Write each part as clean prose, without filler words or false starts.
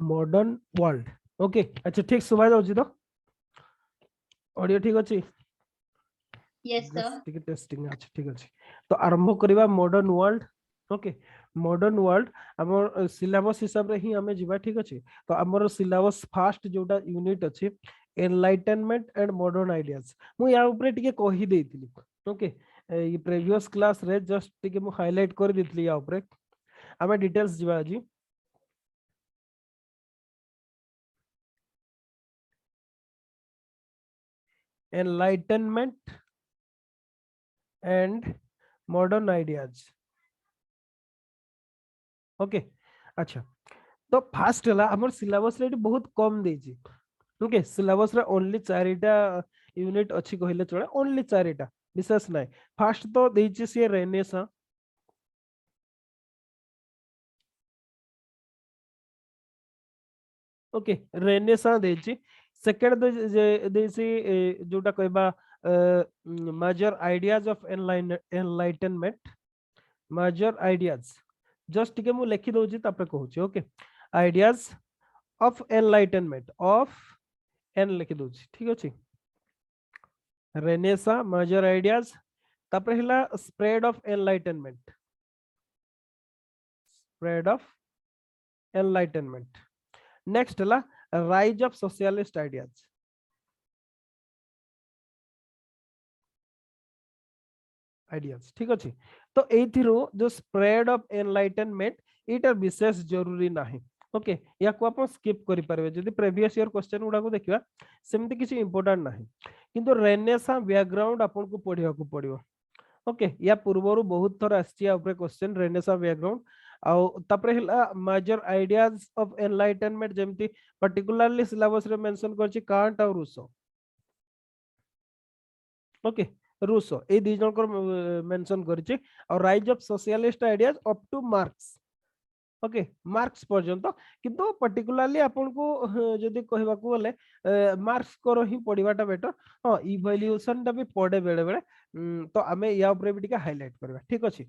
Modern world. Okay अच्छा ठीक सुबह जाउची तो ऑडियो ठीक अछि? Yes sir. ठीक है टेस्टिंग अच्छा ठीक अछि तो आरंभ करबा modern world. Okay modern world हमर सिलेबस हिसाब रे ही हमें जीवा ठीक अछि तो हमर सिलेबस फास्ट जोटा यूनिट अछि एनलाइटनमेंट एंड मॉडर्न आइडियाज मु या ऊपर टिके कहि देइतिली। ओके ये प्रीवियस क्लास रे जस्ट टिके मु हाइलाइट कर देइतिली या ऊपर हमें डिटेल्स जीवा अछि। Enlightenment and modern ideas. Okay अच्छा तो फास्ट है हमर सिलेबस रे बहुत कम देछि। ओके सिलेबस रे ओनली 4टा यूनिट अछि कहले चले ओनली 4टा विशेष नाही। फास्ट तो देछि से रेनेसा ओके रेनेसा देछि सेकंड देछि जोटा कहबा major ideas of enlightenment major ideas just टिके मु लिखि दउछि तापर कहूछि। Okay ideas of enlightenment of एन लिखि दउछि ठीक अछि रेनेसा मेजर आइडियाज तापर हिला spread of enlightenment spread of enlightenment next हला rise of socialist ideas ideas ठीक अछि तो एथिरो जो स्प्रेड ऑफ एनलाइटनमेंट इटर विशेष जरूरी नाही। ओके या को अपन स्किप करि परबे जदि प्रीवियस ईयर क्वेश्चन गुडा को देखिबा सेमति किछि इंपोर्टेंट नाही किंतु रेनेसा बैकग्राउंड अपन को पढिया को पड़ियो। ओके या पूर्वरु बहुत थर आछि या ऊपर क्वेश्चन रेनेसा बैकग्राउंड आउ तापर हिला मेजर आइडियाज ऑफ एनलाइटनमेंट जेमति पर्टिकुलरली सिलेबस रे मेंशन करछि कांट और रूसो। ओके रूसो ए दी जन को मेंशन करछि और rise of socialist ideas up to Marx. Okay Marx पर्यंत किंतु पर्टिकुलरली आपन को जदि कहबा को बोले मार्क्स करो ही पढिबाटा बेटर। हां इवैल्यूएशन टा भी पढे बेले बेले तो हमें या ऊपर भी टिके हाइलाइट करबा ठीक अछि।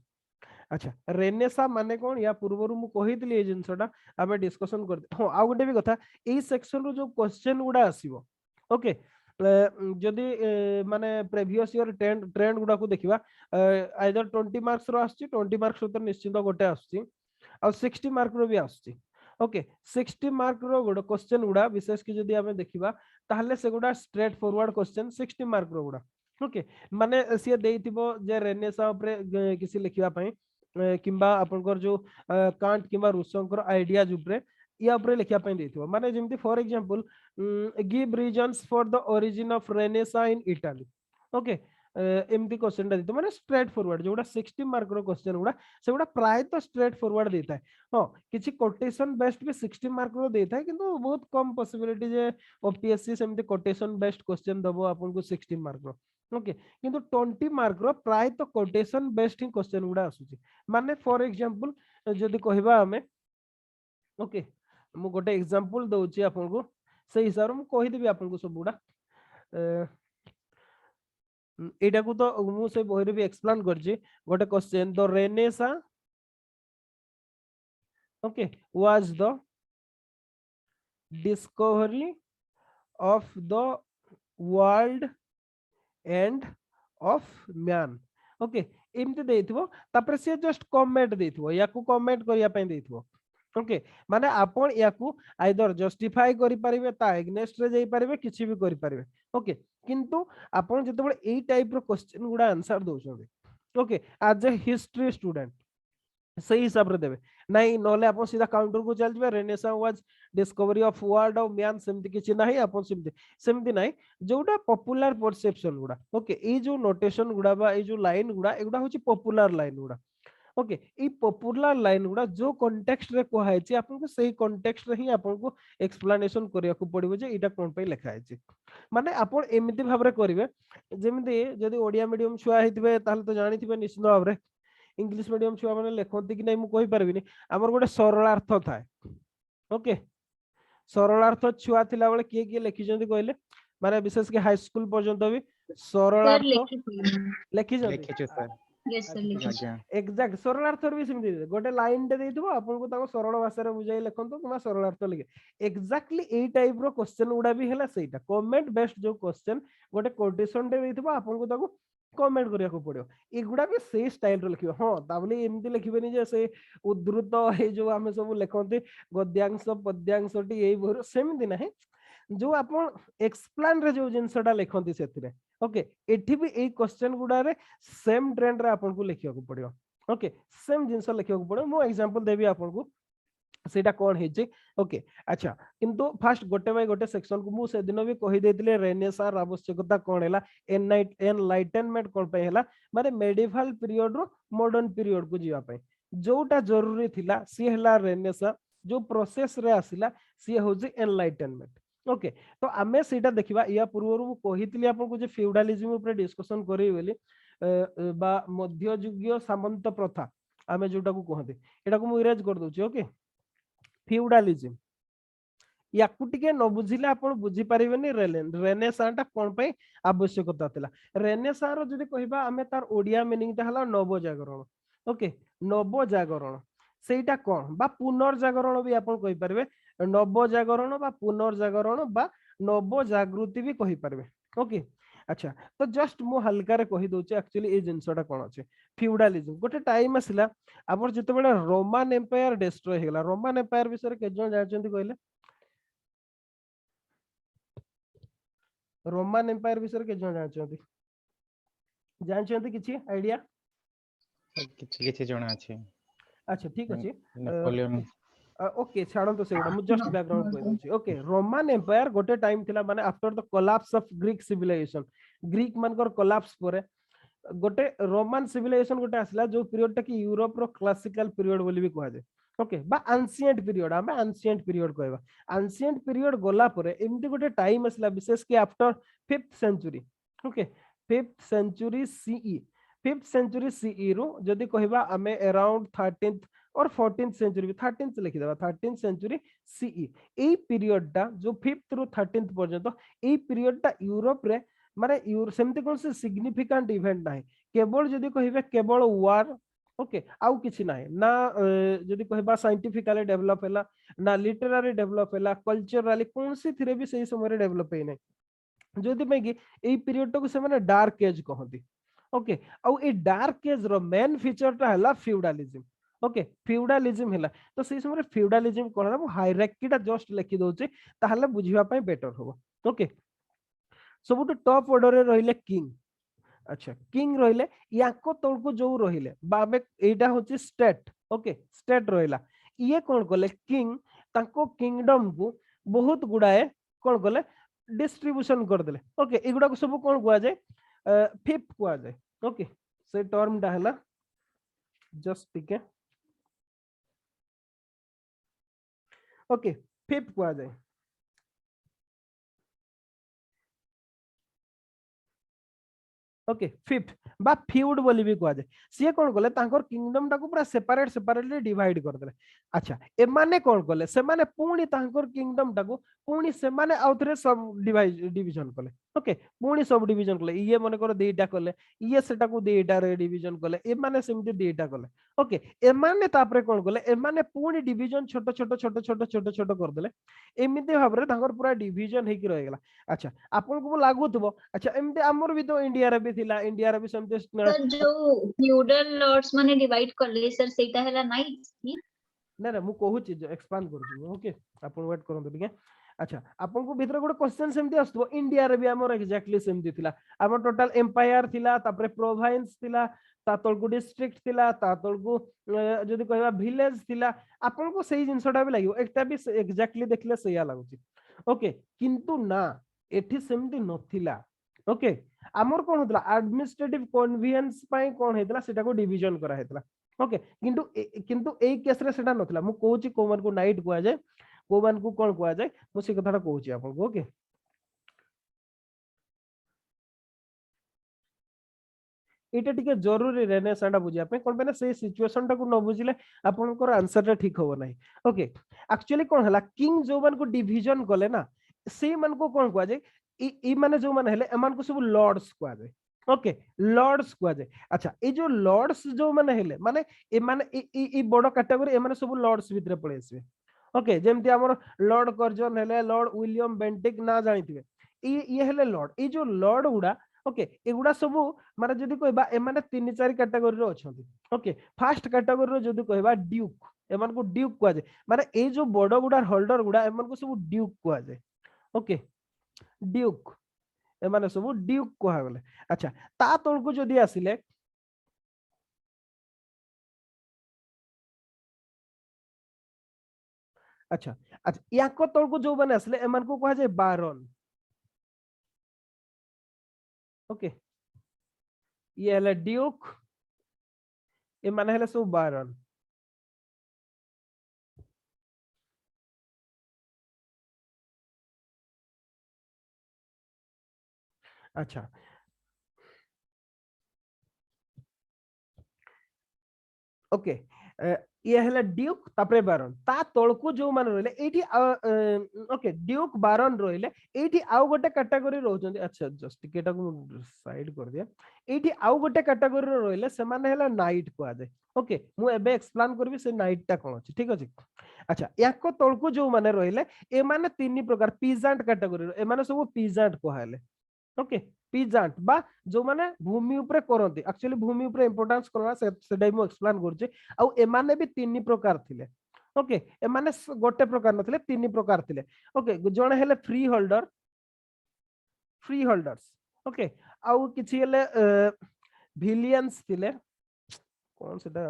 अच्छा रेनेसा माने कोन या पूर्वरु मु कहितली ए जिंसटा हमें डिस्कशन कर हां आ गुटे भी कथा ए सेक्शन रो जो क्वेश्चन गुडा आसीबो। ओके जदि माने प्रीवियस ईयर ट्रेंड गुडा को देखिबा आइदर 20 मार्क्स रो आछि 20 मार्क्स तो निश्चित गोटे आछि और 60 मार्क रो भी आछि। ओके 60 मार्क रो गुडा क्वेश्चन गुडा विशेष कि जदि हमें देखिबा ताहले से गुडा स्ट्रेट फॉरवर्ड क्वेश्चन 60 मार्क रो गुडा। ओके माने से देइतिबो जे रेनेसा ऊपर किसी लिखिबा पई किंबा आपनकर जो कांट किंबा रूसोंकर आइडियाज ऊपर या ऊपर लिखिया पई देइतिबो माने जेमति for example give reasons for the origin of Renaissance in Italy. Okay एमती क्वेश्चन दा देतो माने स्ट्रेट फॉरवर्ड जोटा 60 मार्क रो क्वेश्चन गुडा से गुडा प्राय तो स्ट्रेट फॉरवर्ड देता है। हां किछि कोटेशन बेस्ड भी 60 मार्क रो देता है किंतु बहुत कम पॉसिबिलिटी जे ओपीएससी सेमती कोटेशन बेस्ड क्वेश्चन दबो आपन को 60 मार्क रो। ओके किंतु 20 मार्क रो प्राय तो कोटेशन बेस्ड ही क्वेश्चन गुडा आसुची माने फॉर एग्जांपल जदि कहबा हमें ओके मु गोटे एग्जांपल दउची आपन को से हिसाब रे मु कहि देबी आपन को सब गुडा एटा को तो मु से बहिरे भी एक्सप्लेन करछि गोटे question the Renaissance okay was the discovery of the world and of man. Okay एमते देइथिबो तापर से जस्ट कमेंट देइथिबो या को कमेंट करिया पय देइथिबो। ओके माने आपण याकू आइदर जस्टिफाई करि परिबे ता एग्नेस्ट रे जाई परिबे किछि भी करि परिबे। ओके किंतु आपण जतबे एई टाइप रो क्वेश्चन गुडा आंसर दोछबे okay as a history student सही हिसाब रे देबे नहीं नले आपण सीधा काउंटर को चल जबे Renaissance was discovery of world of man सेमति किछि नाही आपण सेमति नाही जोटा पॉपुलर परसेप्शन गुडा। ओके ए जो नोटेशन गुडा बा ए जो लाइन गुडा एगुडा होची पॉपुलर लाइन गुडा। ओके ई पॉपुलर लाइन गुडा जो कॉन्टेक्स्ट रे कोहा हैछि आपन को सही कॉन्टेक्स्ट रे ही आपन को एक्सप्लेनेशन करिया को पड़िबो जे इटा कोन पे लिखा हैछि माने आपन एमिति भाबरे करिवे जेमिति जदि ओडिया मीडियम छुआ हेतिबे ताहले तो जानिथिबे निश्चित भाबरे इंग्लिश मीडियम छुआ माने लेखंती कि नै मु कहि परबिनी हमर गोटे सरलार्थ थाए। ओके सरलार्थ छुआ थिला बेले किए लिखि जंती कहले माने विशेष के हाई स्कूल पर्यंत भी सर सरलार्थ लिखि लिखि जंती लिखिछु सर yes sir लिखिए आज्ञा एग्जैक्ट सरलार्थ भी सेमती गोटे लाइन टे देइथबो आपनको ताको सरल भाषा रे बुझाई लिखंतो किबा सरलार्थ लिखे एग्जैक्टली एई टाइप रो क्वेश्चन गुडा भी हैला सेटा कमेंट बेस्ड जो क्वेश्चन गोटे कोटेशन टे देइथबो आपनको ताको कमेंट करिया को पड़ियो एगुडा भी से स्टाइल रो लिखियो हां ताबले एमती लिखिबेनी जे से उद्धृत हे जो आमे सब लिखंते गद्यांश पद्यांशटी एई भर सेमती नाही जो आपण एक्सप्लेन रे जो जिंसटा लिखंती सेथिरे ओके एठी भी एई क्वेश्चन गुडा रे सेम ट्रेंड रे आपन को लिखिया को पड़ियो ओके सेम जिंस लिखिया को पड़ियो मो एग्जांपल देबी आपन को सेटा कोन हेजे ओके अच्छा किंतु फास्ट गोटे बाय गोटे सेक्शन को मु से दिन भी कहि देतिले रेनेसार आवश्यकता कोन हैला एनलाइटनमेंट कोन पे हैला माने मेडिवल पीरियड रो मॉडर्न पीरियड को जीवा पे जोटा जरूरी थिला सी हैला रेनेसार जो प्रोसेस रे आसिला सी होजे एनलाइटनमेंट ओके तो आमे सेटा देखिबा या पूर्वरु मु कहितली आपन को जे फ्यूडलिज्म ऊपर डिस्कशन करी बेली बा मध्ययुगीय सामंत प्रथा आमे जोटा को कहते एटा को मु इरेज कर दोची ओके फ्यूडलिज्म याकू टिके न बुझिले आपण बुझी परिबेनी रेनेसां टा कोन पे आवश्यकता थिला रेनेसां रो जदी कहिबा आमे तार ओडिया मीनिंग ता हला नव जागरण ओके नव जागरण सेटा कोन बा पुनर्जागरण भी आपण कहि परबे नव जागरण बा पुनर्जागरण बा नव जागृति भी कहि परबे ओके अच्छा तो जस्ट मु हल्का रे कहि दोचे एक्चुअली ए जिंसटा कोन अछि फ्यूडलिज्म गोटे टाइम आसिला आपर जते बेले रोमन एम्पायर डिस्ट्रॉय हेला रोमन एम्पायर विषय के जन जाचंती कहले रोमन एम्पायर विषय के जन जानचंती किछि आईडिया किछि किछि जणा अछि अच्छा ठीक अछि नेपोलियन ओके छाड़ो तो सेगुडा मु जस्ट बैकग्राउंड कहि दोछि ओके रोमन एम्पायर गोटे टाइम थिला माने after the collapse of Greek civilization Greek मानकर कोलैप्स परे गोटे रोमन सिविलाइजेशन गोटे आसला जो पीरियड टा कि यूरोप रो क्लासिकल पीरियड बोली भी कहा जाय ओके बा एंशिएंट पीरियड आमे एंशिएंट पीरियड कहबा एंशिएंट पीरियड गोला परे एमती गोटे टाइम आसला विशेष के after 5th century okay 5th century CE 5th century CE रो जदी कहबा आमे अराउंड 13th और 14th सेंचुरी 13th लिखि देबा 13th century C E a period टा जो 5th रो 13th पर्यंत ए पीरियड टा यूरोप रे माने सेमती कोन से सिग्निफिकेंट इवेंट नाही केवल जदी कहबे केवल वार ओके आउ किछि नाही ना जदी कहबा साइंटिफिकली डेवलप हैला ना लिटरेरी डेवलप हैला कल्चरली कोन से थिरे भी सही समय रे डेवलप हे नाही जदी में कि ए पीरियड को से माने डार्क एज कहंती ओके आउ ए डार्क एज रो मेन फीचर टा हैला फ्यूडलिज्म ओके फ्यूडलिज्म हैला तो सही समय फ्यूडलिज्म कोन हम हायरार्की टा जस्ट लिखि दोचे ताहले बुझिबा पय बेटर होबो ओके सबुठ टॉप ऑर्डर रे रहिले किंग अच्छा किंग रहिले याको तळको जो रहिले बामे एटा होची स्टेट ओके स्टेट रहिला ये कोन कोले किंग ताको किंगडम को बहुत गुडाए कोन कोले डिस्ट्रीब्यूशन कर देले ओके एगुडा को सब कोन कुआ जाय फिफ्थ कुआ जाय ओके से टर्म डा हला जस्ट ठीक है ओके फिफ्थ कुआ जाय ओके फिफ्थ बा फ्यूड बोली भी कह जाए सी कौन कले तांकर किंगडम टाको पूरा सेपरेटली डिवाइड कर देले अच्छा ए माने कौन कले से माने पुणी तांकर किंगडम टाको पुणी से माने आउथरे सब डिवीजन कले ओके पुणी सब डिवीजन कले ये माने कर देटा कले ये सेटा को देटा रे डिवीजन कले ए माने सेमती देटा कले ओके ए माने तापरे कौन कले ए माने पुणी डिवीजन छोट छोट छोट छोट छोट छोट कर देले एमिते भाबरे तांकर पूरा डिवीजन हेकी रह गेला अच्छा आपन को लागुतबो अच्छा एमिते हमर भी तो इंडिया रे भी थिला इंडिया रे भी समते सर जो फ्यूडल लॉर्ड्स माने डिवाइड करले सर सेटा हैला नाइट्स की ना मु कहूची एक्सपांड करूची ओके आपन वेट करंतु ठीक है अच्छा आपन को भीतर गोटे क्वेश्चन सेमती आस्तबो इंडिया रे भी हमर एग्जैक्टली सेमती थिला हमर टोटल एम्पायर थिला तापरे प्रोविंस थिला ता तळको डिस्ट्रिक्ट थिला ता तळको जदी कहबा विलेज थिला आपन को सही जिंसटा भी लागियो एकटा भी एग्जैक्टली देखले सहीया लागुची ओके किंतु ना एठी सेमती नथिला ओके आमर कोन होतला एडमिनिस्ट्रेटिव कन्वीनियंस पई कोन हेतला सेटा को डिवीजन करा हेतला ओके किंतु ए केस रे सेटा नथिला मु कहूची कोमन को नाइट कुआ जाय कोमन को कोन कुआ जाय मु से कथाटा कहूची आपन को ओके एटा टिके जरूरी रेनेसां बुझिया पे कोन पे से सिचुएशन टा को न बुझिले आपनकर आंसर टा ठीक होबो नाही ओके एक्चुअली कोन हला किंग जो मन को डिवीजन कले ना से मन को कोन कुआ जाय ई माने जो माने हेले एमान को सब लॉर्ड्स कुआ जाय ओके लॉर्ड्स कुआ जाए। अच्छा ए जो लॉर्ड्स जो माने हेले माने ए माने ई बड़ कैटेगरी ए माने सब लॉर्ड्स भितर पळे आसीबे। ओके जेमति हमर लॉर्ड कर्जन हेले लॉर्ड विलियम बेंटिक ना जानिथिबे ये हेले लॉर्ड ए जो लॉर्ड गुडा ओके एगुडा सब माने जदी कहबा ए माने 3-4 कैटेगरी रो अछंती। ओके फर्स्ट कैटेगरी रो जदी कहबा ड्यूक एमान को ड्यूक कुआ जाए माने ए जो बड़ गुडा होल्डर गुडा एमान को सब ड्यूक कुआ जाए। ओके ड्यूक एमाने सब ड्यूक कुआ गले। अच्छा ता तळको जदी आसिले अच्छा अच्छा याको तळको जो माने आसिले एमान को कुआ जाए बारन। ओके ये हले ड्यूक ए माने हले सब बारन। अच्छा ओके ये हले ड्यूक तापरे बारन ता तळको जो माने रहले एठी ओके ड्यूक बारन रहले एठी आउ गोटे कैटेगरी रहउछन। अच्छा जस्ट टिकेटा को साइड कर दिया एठी आउ गोटे कैटेगरी रहले से माने हला नाइट को जाय। ओके मु एबे एक्सप्लेन करबी से नाइट टा कोन अछि ठीक अछि। अच्छा याको तळको जो माने रहले ए माने तीन प्रकार पीजेंट कैटेगरी ए माने सब पीजेंट को हाले। ओके पीजेंट बा जो माने भूमि ऊपर करंती एक्चुअली भूमि ऊपर इंपोर्टेंस करना से डाइ मु एक्सप्लेन करछि। आ ए माने भी तीन प्रकार थिले। ओके ए माने गोटे प्रकार नथिले तीन प्रकार थिले। ओके जणे हेले फ्री होल्डर्स ओके आउ किछि हेले विलियंस थिले कोन सेटा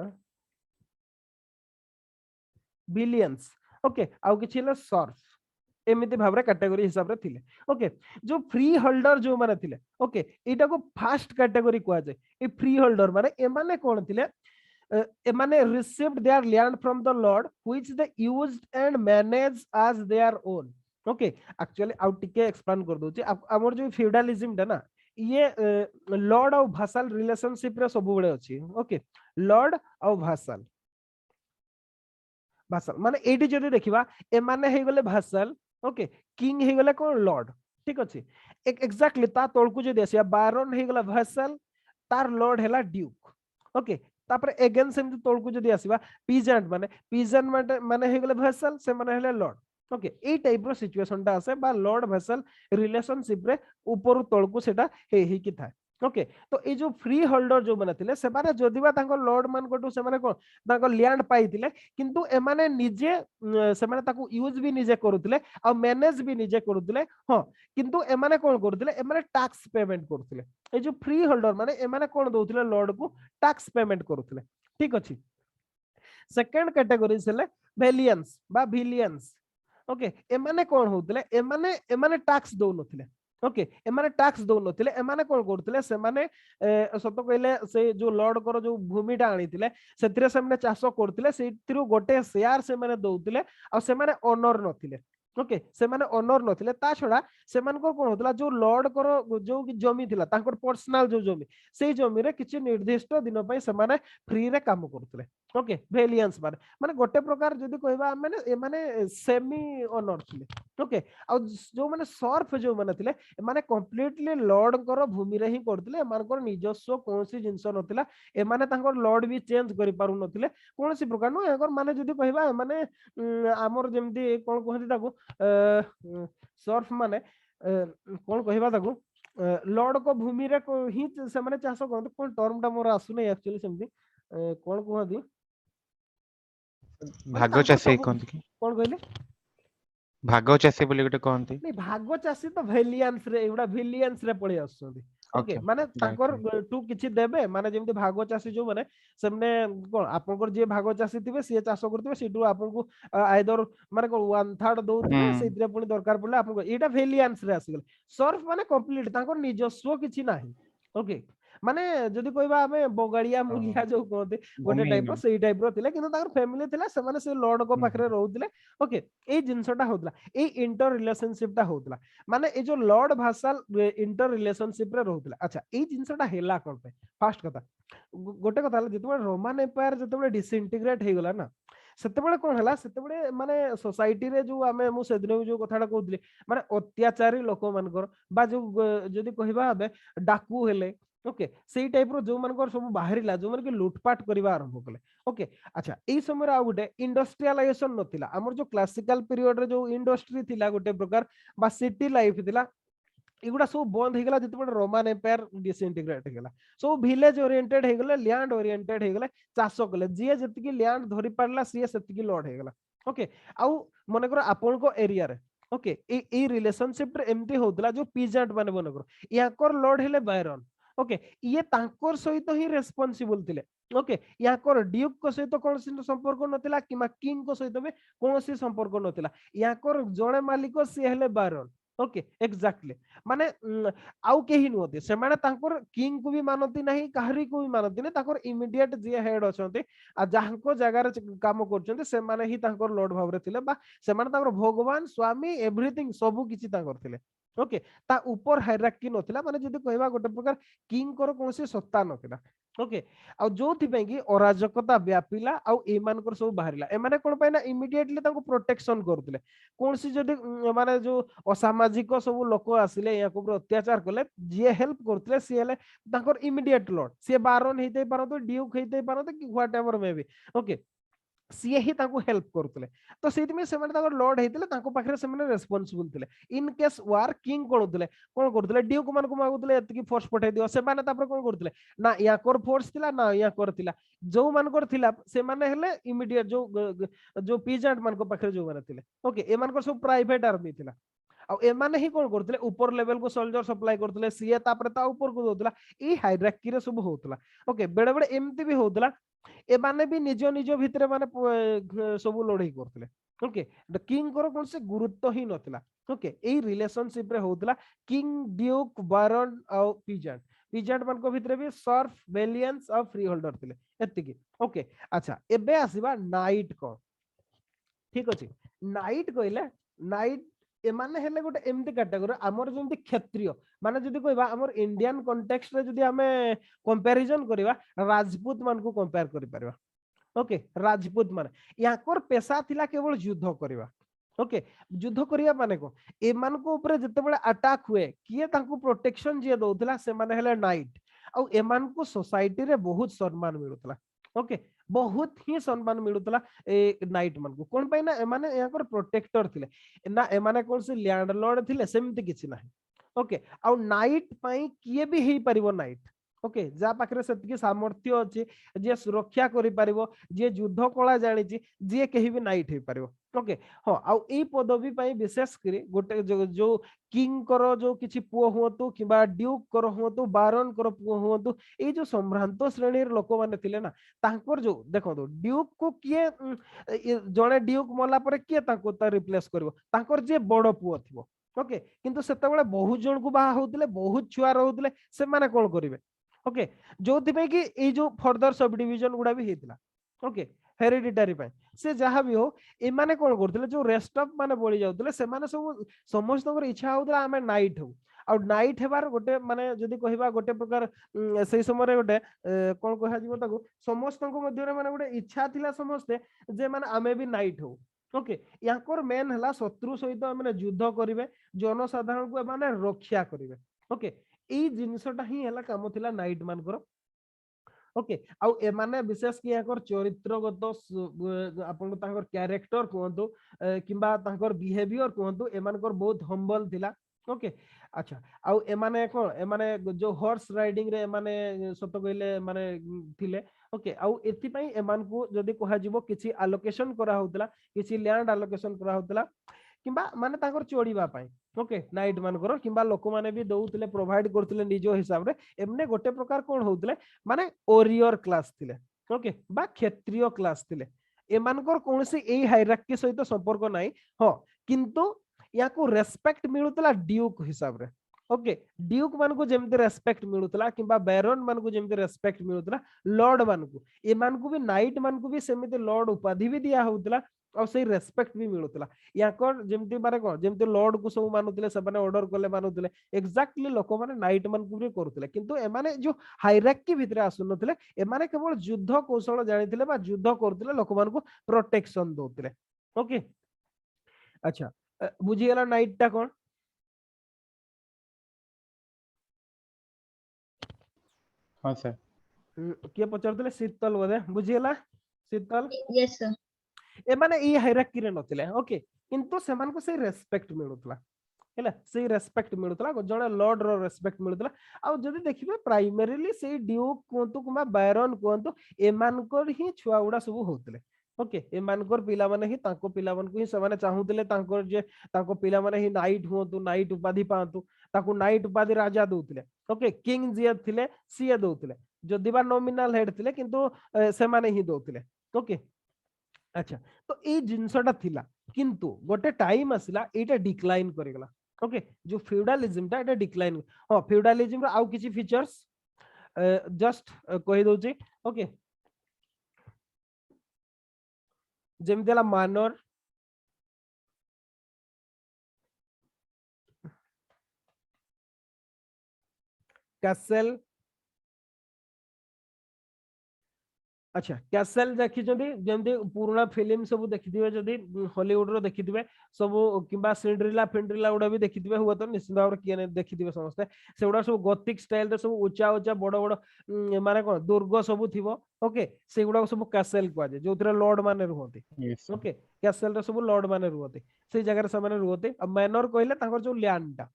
बिलियंस। ओके आउ किछि हेले सर्फ एमिति भाबरे कैटेगरी हिसाब रे थिले। ओके जो फ्री होल्डर जो माने थिले ओके एटा को फर्स्ट कैटेगरी कुआ जाय। ए फ्री होल्डर माने ए माने कोन थिले ए माने received their land from the lord which they used and manage as their own. Okay actually आउ टिके एक्सप्लेन कर दोछि हमर जो फ्यूडलिज्म दा ना ये लॉर्ड और भासल रिलेशनशिप रे सब बळे अछि। ओके लॉर्ड और भासल भासल माने एटी जदि देखिबा ए माने हे गले भासल ओके किंग हे गले कोन लॉर्ड ठीक अछि। एक्जेक्टली ता तळकु जदि आसिया बारन हे गला भासल तार लॉर्ड हेला ड्यूक। ओके तापर अगेन सेम तळकु जदि आसिबा पीजेंट माने हे गले भासल से माने हेले लॉर्ड। ओके ए टाइप रो सिचुएशन ता आसे बा लॉर्ड भासल रिलेशनशिप रे ऊपर तळकु सेटा हे कि थाए। ओके तो ए जो फ्री होल्डर जो माने थिले से माने जदिबा ताको लॉर्ड मान कोटु से माने कोन ताको लैंड पाइथिले किंतु ए माने निजे से माने ताको यूज भी निजे करूथिले आ मैनेज भी निजे करूथिले। हां किंतु ए माने कोन करूथिले ए माने टैक्स पेमेंट करूथिले। ए जो फ्री होल्डर माने ए माने कोन दोथिले लॉर्ड को टैक्स पेमेंट करूथिले ठीक अछि। सेकंड कैटेगरी सेले वेलियंस बा विलियंस। ओके ए माने कोन होथिले ए माने टैक्स दो नथिले। ओके ए माने टैक्स दो नथिले ए माने कोन करथिले से माने सत कहले से जो लॉर्ड कर जो भूमिटा आनिथिले सेतिरे से माने चाष करथिले सेतिरो गोटे शेयर से माने दउथिले आ से माने ओनर नथिले। ओके से माने ओनर नथिले ता छडा से मानकर कोन होतला जो लॉर्ड कर जो जमी थिला तांकर पर्सनल जो जमी सेई जमी रे किछि निर्दिष्ट दिन पय से माने फ्री रे काम करथिले। ओके वेलियंस माने माने गोटे प्रकार जदी कहबा माने ए माने सेमी ओनर थिले। ओके आ जो माने सर्फ जो माने थिले माने कंप्लीटली लॉर्ड कर भूमि रे ही करथिले मानकर निजस्व कोनसी जिंस नथिला ए माने तांकर लॉर्ड भी चेंज करि पारु नथिले कोनसी प्रकार न एकर माने जदी कहबा माने हमर जेमती कोन कहथि ताको सर्फ माने कोन कहबा ताको लॉर्ड को भूमि रे ही से माने चाष करत कोन टर्म टा मोर आसु नै एक्चुअली सेमती कोन कहथि भाग चाषी कहନ୍ତି कि कोन कहले भाग चाषी बोली गोटे कहନ୍ତି। नहीं भाग चाषी तो वेलियंस रे एउडा विलियंस रे पळे आछथि। ओके माने तांकर टू किछि देबे माने जेमति भाग चाषी जो माने सेमने कोन आपनकर जे भाग चाषी थिबे से चाष करथिबे सेटू आपनको आइदर माने कोन 1/3 दउथिबे सेइतरे पुनी दरकार पड़ले आपनको एटा वेलियंस रे आसीगल। सर्फ माने कंप्लीट तांकर निजस्व किछि नाही। ओके माने जदी कहबा हमें बगाड़िया मुलिया जो कहते गोटे टाइप रो सेई टाइप रो थिले किंतु ताकर फैमिली थिला से माने से लॉर्ड को पाखरे रहउथिले। ओके ए जिंसटा होतला ए इंटर रिलेशनशिप टा होतला माने ए जो लॉर्ड भाषाल इंटर रिलेशनशिप रे रहउथिला। अच्छा ए जिंसटा हेला कोन पे फर्स्ट कथा गोटे कथा जतबे रोमन एम्पायर जतबे डिसइंटीग्रेट हे गला ना सेतेबेले कोन हला सेतेबेले माने सोसाइटी रे जो आमे मु सेदिन जो कथाटा कहउथले माने अत्याचारी लोक मानकर बा जो जदी कहबा हबे डाकू हेले ओके सेई टाइप रो जो मानकर सब बाहरिला जो माने कि लूटपाट करबा आरंभ कले ओके अच्छा एई समय आ गोटे इंडस्ट्रियलाइजेशन नथिला हमर जो क्लासिकल पीरियड रे जो इंडस्ट्री थिला गोटे प्रकार बा सिटी लाइफ थिला एगुड़ा सब बंद हो गला जिते रोमान एम्पायर डिसइंटीग्रेट हो गला सब विलेज ओरिएंटेड हो गले लैंड ओरिएंटेड हो गले चाष कले जी जति लैंड धरि पारला सी सेति लॉर्ड हो गला ओके आउ मनकर आपन को एरिया रे ओके ए रिलेशनशिप रे एमती होतला जो पीजेंट माने मनकर याकर लॉर्ड हेले बायरन ओके ये तांकर सहित ही रेस्पोंसिबल थिले ओके याकर ड्यूक को सहित कौन संपर्क नथिला किमा किंग को सहित भी कौन संपर्क नथिला याकर जणे मालिक सी हेले बायरन ओके एक्जाक्टली माने आउ केही नुहति से माने तांकर किंग को भी मानती नहीं काहरी को भी मानती नहीं तांकर इमीडिएट जे हेड अछंती आ जाहको जगह रे काम करछंती से माने ही तांकर लॉर्ड भाव रे थिले बा से माने तांकर भगवान स्वामी एवरीथिंग सब किछि तांकर थिले ओके ता ऊपर हायरार्की नथिला माने जदी कहबा गोटे प्रकार किंग कर कोनसी सत्ता नथिला ओके आ जोथि पे कि अराजकता व्यापिला आ ए मानकर सब बाहरिला ए माने कोन पाइना इमीडिएटली तांको प्रोटेक्शन करथिले कोनसी जदी माने जो असामाजिक सब लोक आसिले या ऊपर अत्याचार कले जे हेल्प करथिले सी हेले तांकर इमीडिएट लॉर्ड सी बारन हेते पारतो ड्यूक हेते पारतो कि व्हाटएवर मे बी ओके सीए ही तांको हेल्प करथिले तो सेति में सेमाने तांको लॉर्ड हेतिले तांको पाखरे सेमाने रेस्पोंसिबल थिले इन केस वार किंग कोन करथिले ड्यूक मान को मागुथिले एतकी फोर्स पठै दियो सेमाने तापर कोन करथिले ना याकर फोर्स थिला ना याकर थिला जो मानकर थिला सेमाने हेले इमीडिएट जो पीजेंट मान को पाखरे जो माने थिले ओके ए मानकर सब प्राइवेट आर्मी थिला आ एमाने ही कोन करथिले ऊपर लेवल को सोल्जर सप्लाई करथिले सीए तापर ता ऊपर को दोतला ई हायरार्की रे सब होतला ओके बेडे बेडे एमती भी होतला ए माने भी निज निज भितरे माने सब लड़ाई करथिले ओके किंग कर कोन से गुरुत्व ही नथिला ओके एई रिलेशनशिप रे होतला किंग ड्यूक बारन आ पीजेंट मान को भितरे भी सर्फ वेलियंस आ फ्री होल्डर थिले एतिकी ओके अच्छा एबे आसीबा नाइट को ठीक अछि नाइट कहले नाइट एमाने हेले गोटे एमती कैटेगरी हमर जेमती क्षत्रिय माने जदी कहबा हमर इंडियन कॉन्टेक्स्ट रे जदी हमें कंपैरिजन करबा राजपूत मान को कंपेयर करि परबा ओके राजपूत माने याकर पेशा थिला केवल युद्ध करबा ओके युद्ध करिया माने को ए मान को ऊपर जते बेले अटैक हुए किए तांको प्रोटेक्शन जे दोथला से माने हेले नाइट आ ए मान को सोसाइटी रे बहुत सम्मान मिलुतला ओके बहुत ही सम्मान मिलुतला ए नाइट मान को कोन पाइना ए माने याकर प्रोटेक्टर थिले ना ए माने कोन से लैंडलॉर्ड थिले सेमति किछि नाही ओके आ नाइट पई किए भी हेई परिबो नाइट ओके जा पाखरे सेतिकी सामर्थ्य अछि जे सुरक्षा करि परिबो जे युद्ध कला जानि छि जे केही भी नाइट हे परिबो ओके हां आ ए पदवी पई विशेष करी गोटे जो किंग करो जो किछि पुओ होतु किबा ड्यूक करो होतु बारन करो पुओ होतु ए जो सम्भ्रांत श्रेणी लोक माने थिले ना तांकर जो देखो ड्यूक को किए जणे ड्यूक मला परे किए तांको ता रिप्लेस करबो तांकर जे बड़ पुओ थिबो ओके किंतु सेते बेले बहुत जण को बाहा होतले बहुत छुआ रहउतले से माने कोन करिवे ओके जोथि पे कि ए जो फर्दर सब डिवीजन गुडा भी हेतिला ओके हेरिडिटरी पे से जहां भी हो ए माने कोन करथिले जो रेस्ट ऑफ माने बोली जाउतले से माने सब समस्त कर इच्छा होतला हमें नाइट हो आ नाइट हेबार गोटे माने जदी कहिबा गोटे प्रकार सेई समय रे गोटे कोन कहया जीवो ताको समस्त को मध्य रे माने गोटे इच्छा थिला समस्त जे माने आमे भी नाइट हो ओके याकर मेन हला शत्रु सहित माने युद्ध करिवे जनसाधारण को माने रक्षा करिवे ओके एई जिनिसटा ही हला काम थिला नाइट मान करो ओके आउ ए माने विशेष कि याकर चरित्रगत आपन तांकर कैरेक्टर कोहंतु किबा तांकर बिहेवियर कोहंतु ए मानकर बहुत हम्बल थिला ओके अच्छा आउ ए माने कोन ए माने जो हॉर्स राइडिंग रे माने सत कहिले माने थिले ओके आउ एथि पई ए मान को जदी कोहा जीवो किछि एलोकेशन करा होतला किछि लैंड एलोकेशन करा होतला किबा माने तांकर चोड़ीबा पई ओके नाइट मान करो किबा लोक माने भी दउतले प्रोवाइड करतले निजो हिसाब रे एमने गोटे प्रकार कोन होतले माने ओरियर क्लास थिले ओके बा क्षत्रिय क्लास थिले ए मानकर कोनसे एई हायरार्की सहित संपर्क नाही हो किंतु याको रेस्पेक्ट मिलुतला ड्यूक हिसाब रे ओके ड्यूक मान को जेमते रेस्पेक्ट मिलुतला किबा बैरन मान को जेमते रेस्पेक्ट मिलुतला लॉर्ड मान को ए मान को भी नाइट मान को भी सेमिते लॉर्ड उपाधि भी दिया होतला और सही रेस्पेक्ट भी मिलुतला याकर जेमती माने कोन जेमती लॉर्ड को सब मानुतले सब माने ऑर्डर करले मानुतले एक्जेक्टली लोक माने नाइट मान को भी करतले किंतु ए माने जो हायरार्की भितरे आसुनतले ए माने केवल युद्ध कौशल जानितले बा युद्ध करतले लोक मान को प्रोटेक्शन दोतले ओके अच्छा बुझी गेला नाइट टा कोन हाँ सर किए पचारतले शीतल बोधे बुझीला शीतल yes sir ए माने ई हायरार्की रे नथिले ओके किंतु सेमान को से रेस्पेक्ट मिलुतला हैला से रेस्पेक्ट मिलुतला जणे लॉर्ड रो रेस्पेक्ट मिलुतला आ जदी देखिबे प्राइमरीली से ड्यूक कोंतु कुमा बायरन कोंतु एमान को ही छुआ उडा सब होतले ओके एमान को पिला माने ही ताको पिला मन को ही समाने चाहुतले ताको जे ताको पिला माने ही नाइट होतु नाइट उपाधि पांतु ताको नाइट उपाधि राजा दोतले ओके किंग जे थिले सीए दोतले जदी बा नॉमिनल हेड थिले किंतु से माने ही दोतले ओके अच्छा तो ये जिनसटा थिला किंतु गोटे टाइम आसिला एटा डिक्लाइन करिगला ओके जो फ्यूडालिज्म ता एटा डिक्लाइन हां फ्यूडालिज्म रो आउ किछि फीचर्स जस्ट कहि दोची ओके जेमतेला मानर कैसल अच्छा कैसल देखि जदी जेमते पुराना फिल्म सब देखिदिबे जदी हॉलीवुड रो देखिदिबे सब किबा सिंड्रेला फिंड्रेला उडा भी देखिदिबे हुआ तो निश्चित भाव किए देखिदिबे समस्त से उडा सब गोथिक स्टाइल रे सब ऊंचा ऊंचा बड़ बड़ माने कोन दुर्ग सब थिबो ओके से उडा सब कैसल को जे जोतरे लॉर्ड माने रहते yes sir ओके कैसल रे सब लॉर्ड माने रहते से जगह रे सामाने रहते अब मैनर कहले ताकर जो लैंड टा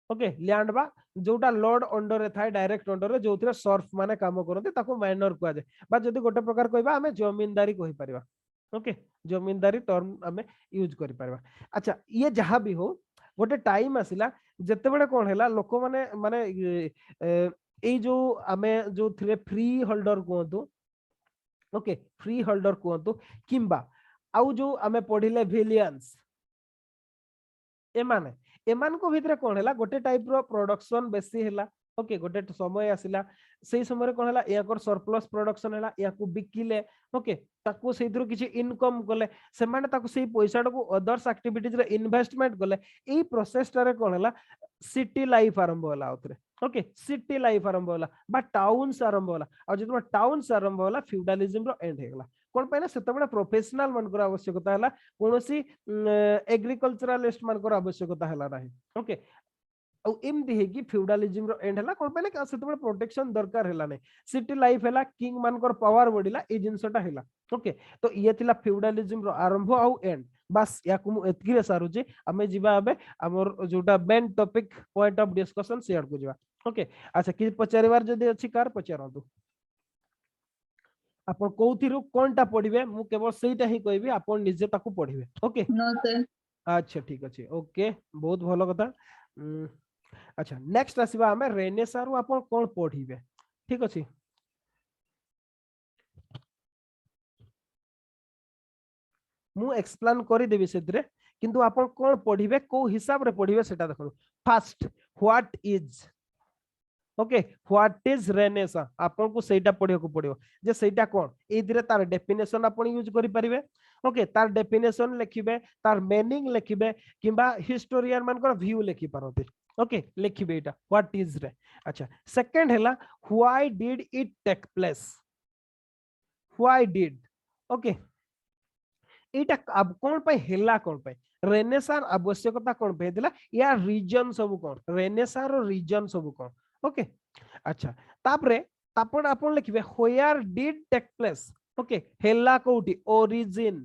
ओके लैंड बा जोटा लॉर्ड अंडर रे थाए डायरेक्ट अंडर रे जोथिरे सर्फ माने काम करते ताको माइनर कुआ जाय बा जदी गोटे प्रकार कहबा हमें जमींदारी कहि परिबा ओके जमींदारी टर्म हमें यूज करि परिबा अच्छा ये जहां भी हो गोटे टाइम आसिला जते बेले कोन हैला लोक माने माने ए जो हमें जो थिले फ्री होल्डर कोंतु ओके फ्री होल्डर कोंतु किंबा आउ जो हमें पढिले विलियंस एमाने एमान को भितरे कोन हैला गोटे टाइप रो प्रोडक्शन बेसी हैला ओके गोटे समय आसिला सेही समय रे कोन हैला याकर सरप्लस प्रोडक्शन हैला याकू बिकिले ओके ताकू सेइथरो किछि इनकम कले से माने ताकू सेही पैसा को अदर्स एक्टिविटीज रे इन्वेस्टमेंट कले एई प्रोसेस रे कोन हैला सिटी लाइफ आरंभ होला उतरे ओके सिटी लाइफ आरंभ होला बा टाउन्स आरंभ होला आ जदि टाउन्स आरंभ होला फ्यूडलिज्म रो एंड हेगला कोन पाइना सेतबेला प्रोफेशनल मनकर आवश्यकता हला कोनोसी एग्रीकल्चरलिस्ट मनकर आवश्यकता हला नाही ओके औ एमदी है कि फ्यूडलिज्म रो एंड हला कोन पाइना सेतबेला प्रोटेक्शन दरकार हला नै सिटी लाइफ हला किंग मनकर पावर बढिला ए जिंसटा हला ओके तो ये थिला फ्यूडलिज्म रो आरंभ औ एंड बस याकु मु एतकी रे सारुची हमें जिबा आबे हमर जोटा main topic point of discussion share को जिबा ओके अच्छा कि पचारिवार जदी अछि कार पचारंतु आपण कोउथिरु कोनटा पढिबे मु केवल सेइटा ही कहबी आपण निजे ताकू पढिबे ओके no sir अच्छा ठीक अछि ओके बहुत भलो कथा अच्छा नेक्स्ट आसीबा हमें रेनेसा रु आपण कोन पढिबे ठीक अछि मु एक्सप्लेन करि देबी सेतरे किंतु आपण कोन पढिबे को हिसाब रे पढिबे सेटा देखो first what is okay what is Renaissance आपन को सेटा पढियो को पडियो जे सेटा कोन ए दिरे तार डेफिनेशन आपन यूज करि परिबे ओके तार डेफिनेशन लिखिबे तार मीनिंग लिखिबे किबा हिस्टोरियन मान को व्यू लिखि पारते ओके लिखिबे एटा व्हाट इज रे अच्छा सेकंड हैला why did it take place why did okay एटा अब कोन पे हैला कोन पे रेनेसा आवश्यकता कोन पे दिला या रीजन सब कोन रेनेसा रो रीजन सब कोन ओके अच्छा तापरे तापन आपण लिखिबे where did take place okay हेला कोठी ओरिजिन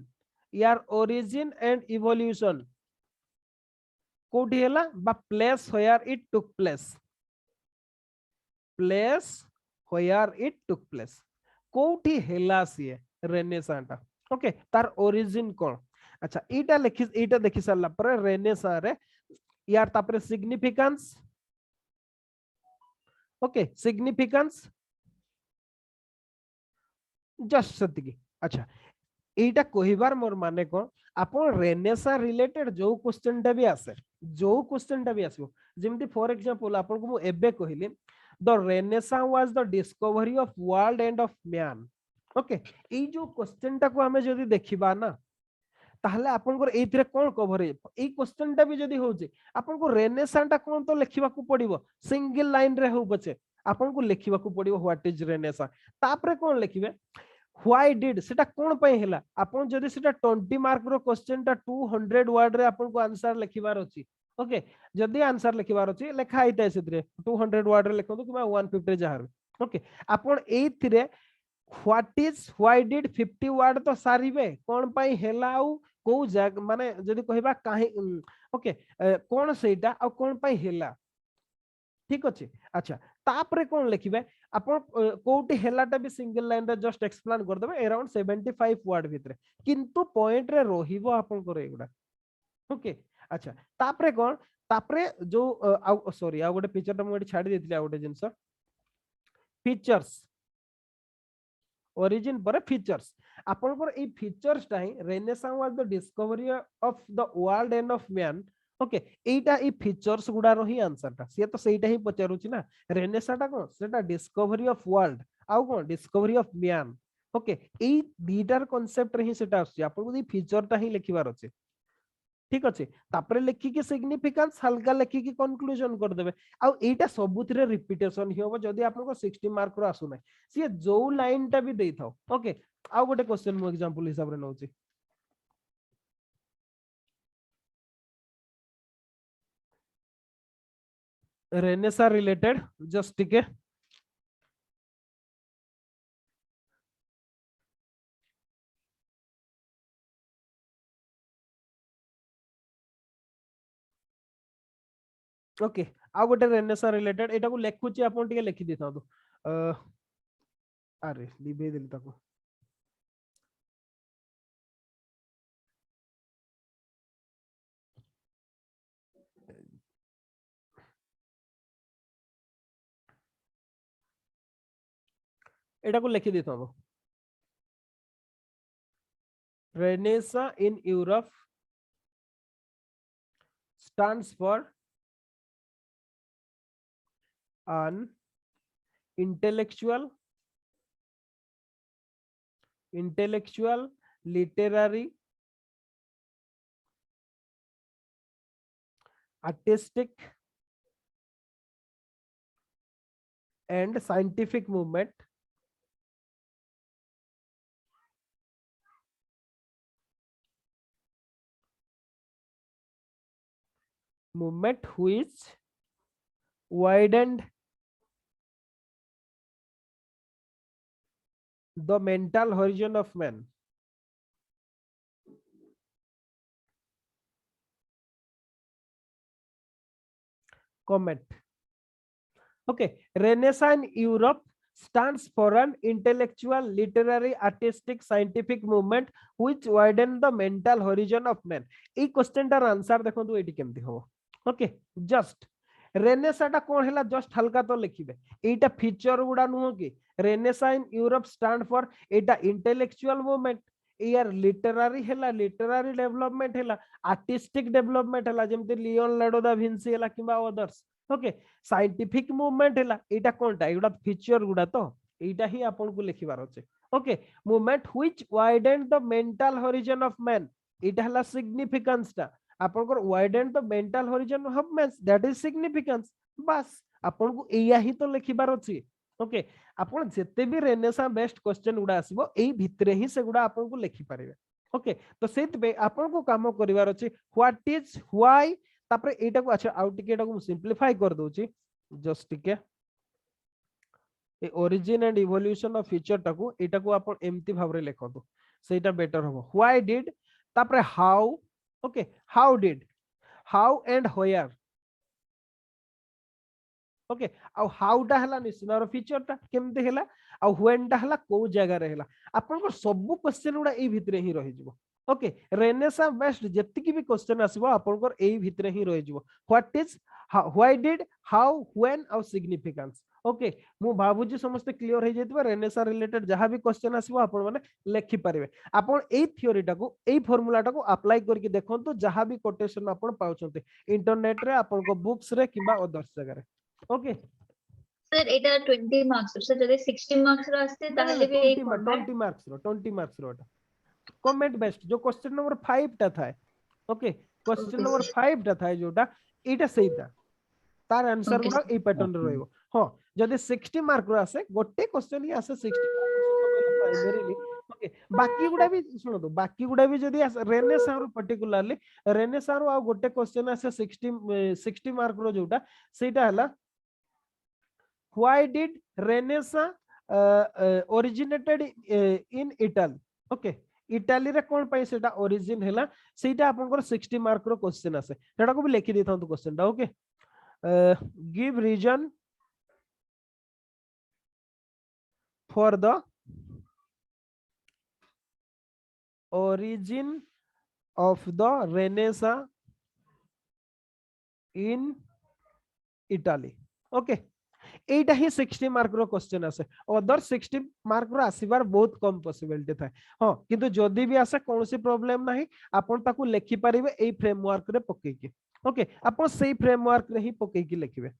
यार ओरिजिन एंड इवोल्यूशन कोठी हेला बा place where it took place where it took place कोठी हेला सिए रेनेसाटा ओके तार ओरिजिन कोन अच्छा एटा देखि सरला पर रेनेसा रे यार तापरे सिग्निफिकेंस ओके सिग्निफिकेंस जस्ट सतिकी अच्छा एटा कहिबार मोर माने कोन आपण रेनेसा रिलेटेड जो क्वेश्चन टा भी आसो जेमति फॉर एग्जांपल आपण को मु एबे कहिली the renaissance was the discovery of world and of man okay ए जो क्वेश्चन टा को हमें जदी देखिबा ना ताहले आपन को एथिरे कोन कवर हे ए क्वेश्चन टा भी जदी होजे आपन को रेनेसा टा कोन तो लिखिबा को पड़िबो सिंगल लाइन रे हो बचे आपन को लिखिबा को पड़िबो व्हाट इज रेनेसा तापरे कोन लिखिबे व्हाई डिड सेटा कोन पय हैला आपन जदी सेटा 20 मार्क रो क्वेश्चन टा 200 वर्ड रे आपन को आंसर लिखिबार अछि ओके जदी आंसर लिखिबार अछि लेखा आइते सेतरे 200 वर्ड रे लिखंतु किबा 150 जहार ओके आपण एथिरे what is why did 50 word तो सारिबे कोन पई हेला आउ को जग माने जदी कहबा काहे ओके कोन सेटा आ कोन पई हेला ठीक अछि अच्छा तापरे कोन लिखिबे आपण कोउटी हेलाटा भी सिंगल लाइन रे जस्ट एक्सप्लेन कर देबे अराउंड 75 वर्ड भितरे किंतु पॉइंट रे रहिबो आपण करे एगुडा ओके अच्छा तापरे कोन तापरे जो सॉरी आ गोटे पिक्चर त मोडी छाडी देथिले आ गोटे जिंस फीचर्स origin पर features आपनकर ए फीचर्स टाइ renaissance was the discovery of the world and of man okay एटा ए फीचर्स गुडा रही आंसर ता से तो सेटा ही पचारुची ना रेनेसां ता कोन सेटा डिस्कवरी ऑफ वर्ल्ड आउ कोन डिस्कवरी ऑफ मैन ओके ए दीटार कांसेप्ट रही सेटा आसी आपन को फीचर ता ही लिखिबार अछि ठीक अछि तापरे लिखि कि सिग्निफिकेंस हल्का लिखि कि कंक्लूजन कर देबे आ एटा सबुतरे रिपीटेशन ही होबो जदी आपन को 60 मार्क रो आसु नै से जो लाइन ता भी देई थाओ ओके आ गोटे क्वेश्चन मो एग्जांपल हिसाब रे नउची रेनेसा रिलेटेड जस्ट टिके ओके आ गोटे रेनेसा रिलेटेड एटा को लेखुची आपन टिके लिखि देता तो अरे लिबे देली ताको एटा को लिखि देता तो Renaissance in Europe stands for an intellectual literary artistic and scientific movement which widened the mental horizon of man comment okay Renaissance in Europe stands for an intellectual literary artistic scientific movement which widened the mental horizon of man A question तार answer देखो eighty केमती हो okay just Renaissance टा कोन हैला just हल्का तो लिखिबे एटा feature गुडा नुहो कि Renaissance in Europe stand for Etah intellectual movement यार लिटरेरी हैला लिटरेरी डेवलपमेंट हैला आर्टिस्टिक डेवलपमेंट हैला जेमते लियोनार्डो दा विंसी हैला किबा अदर्स ओके साइंटिफिक मूवमेंट हैला एटा कोनटा एगुडा फीचर गुडा तो एटा ही आपन को लिखिबार अछि okay movement which widened the mental horizon of man एटा हैला सिग्निफिकेंस ता आपन को widened the mental horizon of man that is significance बस आपन को एया ही तो लिखिबार अछि ओके आपन जेते भी रेनेसा बेस्ट क्वेश्चन गुडा आसीबो एई भितरे ही से गुडा आपन को लिखि पारिबे ओके तो सेत बे आपन को काम करिवार अछि व्हाट इज व्हाई तापरे एटा को अच्छा आउट टिके एटा को सिंपलीफाई कर दोची जस्ट टिके ए origin and evolution of feature टाको एटा को आपन एम्ति भाबरे लेखतो सेटा बेटर होबो व्हाई डिड तापरे how okay how did how and where okay आ हाउ टा हला निसिनार फीचर टा केमते हला आ व्हेन टा हला को जगह रे हला आपन को सब क्वेश्चन उडा ए भितरे ही रहि जबो ओके रेनेसा बेस्ट जति की भी क्वेश्चन आसीबो आपन को ए भितरे ही रहि जबो what is why did how when और सिग्निफिकेंस ओके मु भाबुजी समस्त क्लियर हो जैतबा रेनेसा रिलेटेड जहां भी क्वेश्चन आसीबो आपन माने लिखि पारिबे आपन ए थ्योरी टा को ए फार्मूला टा को अप्लाई करके देखंतु जहां भी कोटेशन आपन पाउछंते इंटरनेट रे आपन को बुक्स रे किबा अदर्स जगह रे ओके सर एटा 20 मार्क्स सर जदि 60 मार्क्स रो आस्ते ताहले भी 20 मार्क्स रो कमेंट बेस्ट जो क्वेश्चन नंबर 5 टा था ओके क्वेश्चन नंबर 5 टा था जोटा एटा सही था तार आंसर गुडा ए पैटर्न रे रहइबो हां जदि 60 मार्क रो आसे गोटे क्वेश्चन ही आसे 60 प्राइमरीली ओके बाकी गुडा भी सुनो तो बाकी गुडा भी जदि रेनेसा रो पर्टिकुलरली रेनेसा रो आ गोटे क्वेश्चन आसे 60 मार्क रो जोटा सेटा हला why did Renaissance originated in Italy okay Italy रे कोन पई सेटा ओरिजिन हैला सेटा आपनकर 60 मार्क रो क्वेश्चन आसे सेटा को भी लिखि देथां क्वेश्चन दा okay give reason for the origin of the Renaissance in Italy okay एटा ही 60 मार्क रो क्वेश्चन आसे अदर 60 मार्क रो आसीबार बहुत कम पॉसिबिलिटी थाए हां किंतु जदी भी आसे कोनोसी प्रॉब्लम नाही आपण ताकू लिखि परिबे एई फ्रेमवर्क रे पक्के की ओके आपण सेई फ्रेमवर्क रे ही पक्के की लिखिबे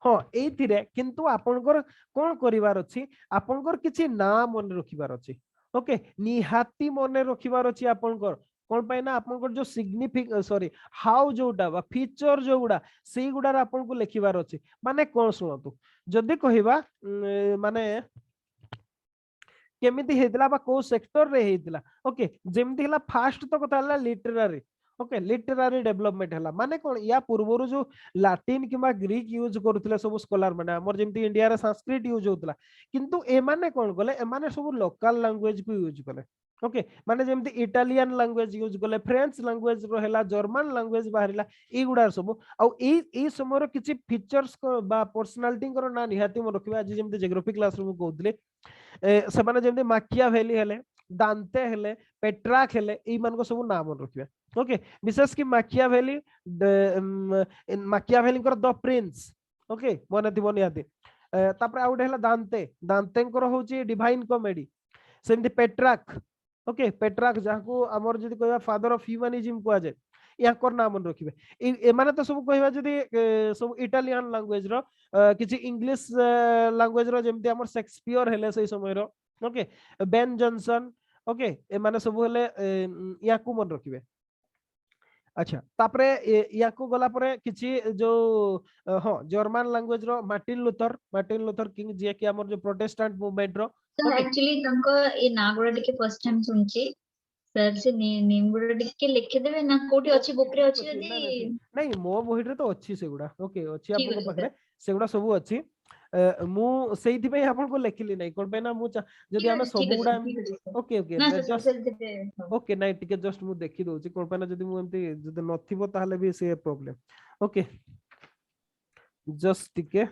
हाँ एथिरे किंतु आपनकर कोन करिवार अछि आपनकर किछि नाम मन रखिबार अछि ओके निहाती मन रखिबार अछि आपनकर कोन पाइ ना आपनकर जो सिग्निफिकेंट सॉरी हाउ जोटा बा फीचर जो गुडा सेई गुडा आपनको लिखिबार अछि माने कोन सुनतु जदी कहिबा माने केमिति हेतला बा को सेक्टर रे हेतला ओके जेमति हला फास्ट तो कथा हला लिटरेरी ओके लिटरेरी डेवलपमेंट हला माने कोन या पूर्वरु जो लैटिन किबा ग्रीक यूज करथिले सब स्कॉलर माने हमर जेमति इंडिया रे संस्कृत यूज होतला किंतु ए माने कोन गले ए माने सब लोकल लैंग्वेज को यूज कले ओके माने जेमति इटालियन लैंग्वेज यूज कले फ्रेंच लैंग्वेज रो हला जर्मन लैंग्वेज बाहरिला ई गुडा सब आ ई समरो किछि फीचर्स को बा पर्सनालिटी को ना निहाती म रखिबा आज जेमति ज्योग्राफी क्लास रो कहउतले सेमाने जेमति माकियावेली हेले दांते हेले पेट्राक हेले ई मान को सब नाम रखिबा ओके विशेष की माकियावेली माकियावेली द प्रिंस ओके मन थिबो निहाती तापर आउट हैला दांते दांतेंकर होची डिवाइन कॉमेडी सेमति पेट्राक ओके पेट्राक जाको हमर जदी कहबा फादर ऑफ ह्यूमनिज्म को आजे याकर नाम रखिबे ए माने तो सब कहबा जदी सब इटालियन लैंग्वेज रो किछि इंग्लिश लैंग्वेज रो जेमति हमर शेक्सपियर हेले सही समय रो ओके बेन जॉनसन ओके ए माने सब हेले याकू मन रखिबे अच्छा तापरे याकू गला परे किछि जो हां जर्मन लैंग्वेज रो मार्टिन लूथर किंग जे कि हमर जो प्रोटेस्टेंट मूवमेंट रो सर एक्चुअली तंको ए नागुडा टिके फर्स्ट टाइम सुनछि सर से नेम गुडा टिके लिखि देबे ना कोठी अछि बुक रे अछि जदी नहीं मो बही रे तो अछि सेगुडा ओके अछि ठीक आपन अछि पाखरे सेगुडा सब अछि मु सेहिथि पे आपन को लिखिली नै कोन पे ना मु जदी हम सब ठीक गुडा अछि सर ओके ओके ना सर जस्ट सर देते ओके नाइ टिके जस्ट मु देखि दोछि कोन पे ना जदी मु एमती जदी नथिबो ताले भी से प्रॉब्लम ओके जस्ट टिके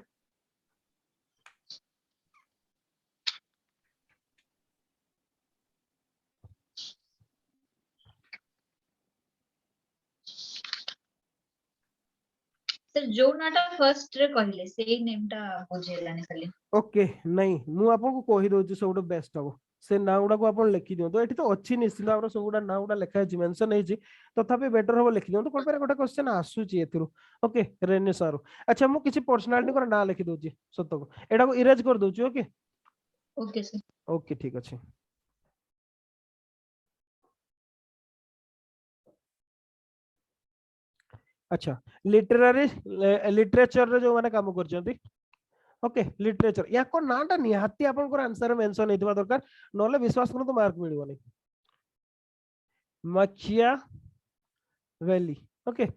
सर जो नाटा फर्स्ट रे कहले सेही नेमटा बुझेलानी खाली ओके नहीं मु आपन को कहि दोछि सबडो बेस्ट हबो से ना गुडा को आपन लिखि दियो तो एठी तो अछि निश्चित भाबरे सब गुडा ना गुडा लेखा अछि मेंशन हेछि तथापि बेटर हबो लिखि दियो तो कोन पे गोटे क्वेश्चन आसुची एथिरु ओके रेने सारो अच्छा मु किछि पर्सनालिटी को ना लिखि दोछि सत्तो को एडा को इरेज कर दोछि ओके ओके सर ओके ठीक अछि अच्छा लिटरेरी लिटरेचर रे जो माने काम करचंती ओके लिटरेचर या को नाटा निहाती आपनकर आंसर मेंशन हेतबा दरकार नले विश्वास करू तो मार्क मिलिबो नै मखिया वैली ओके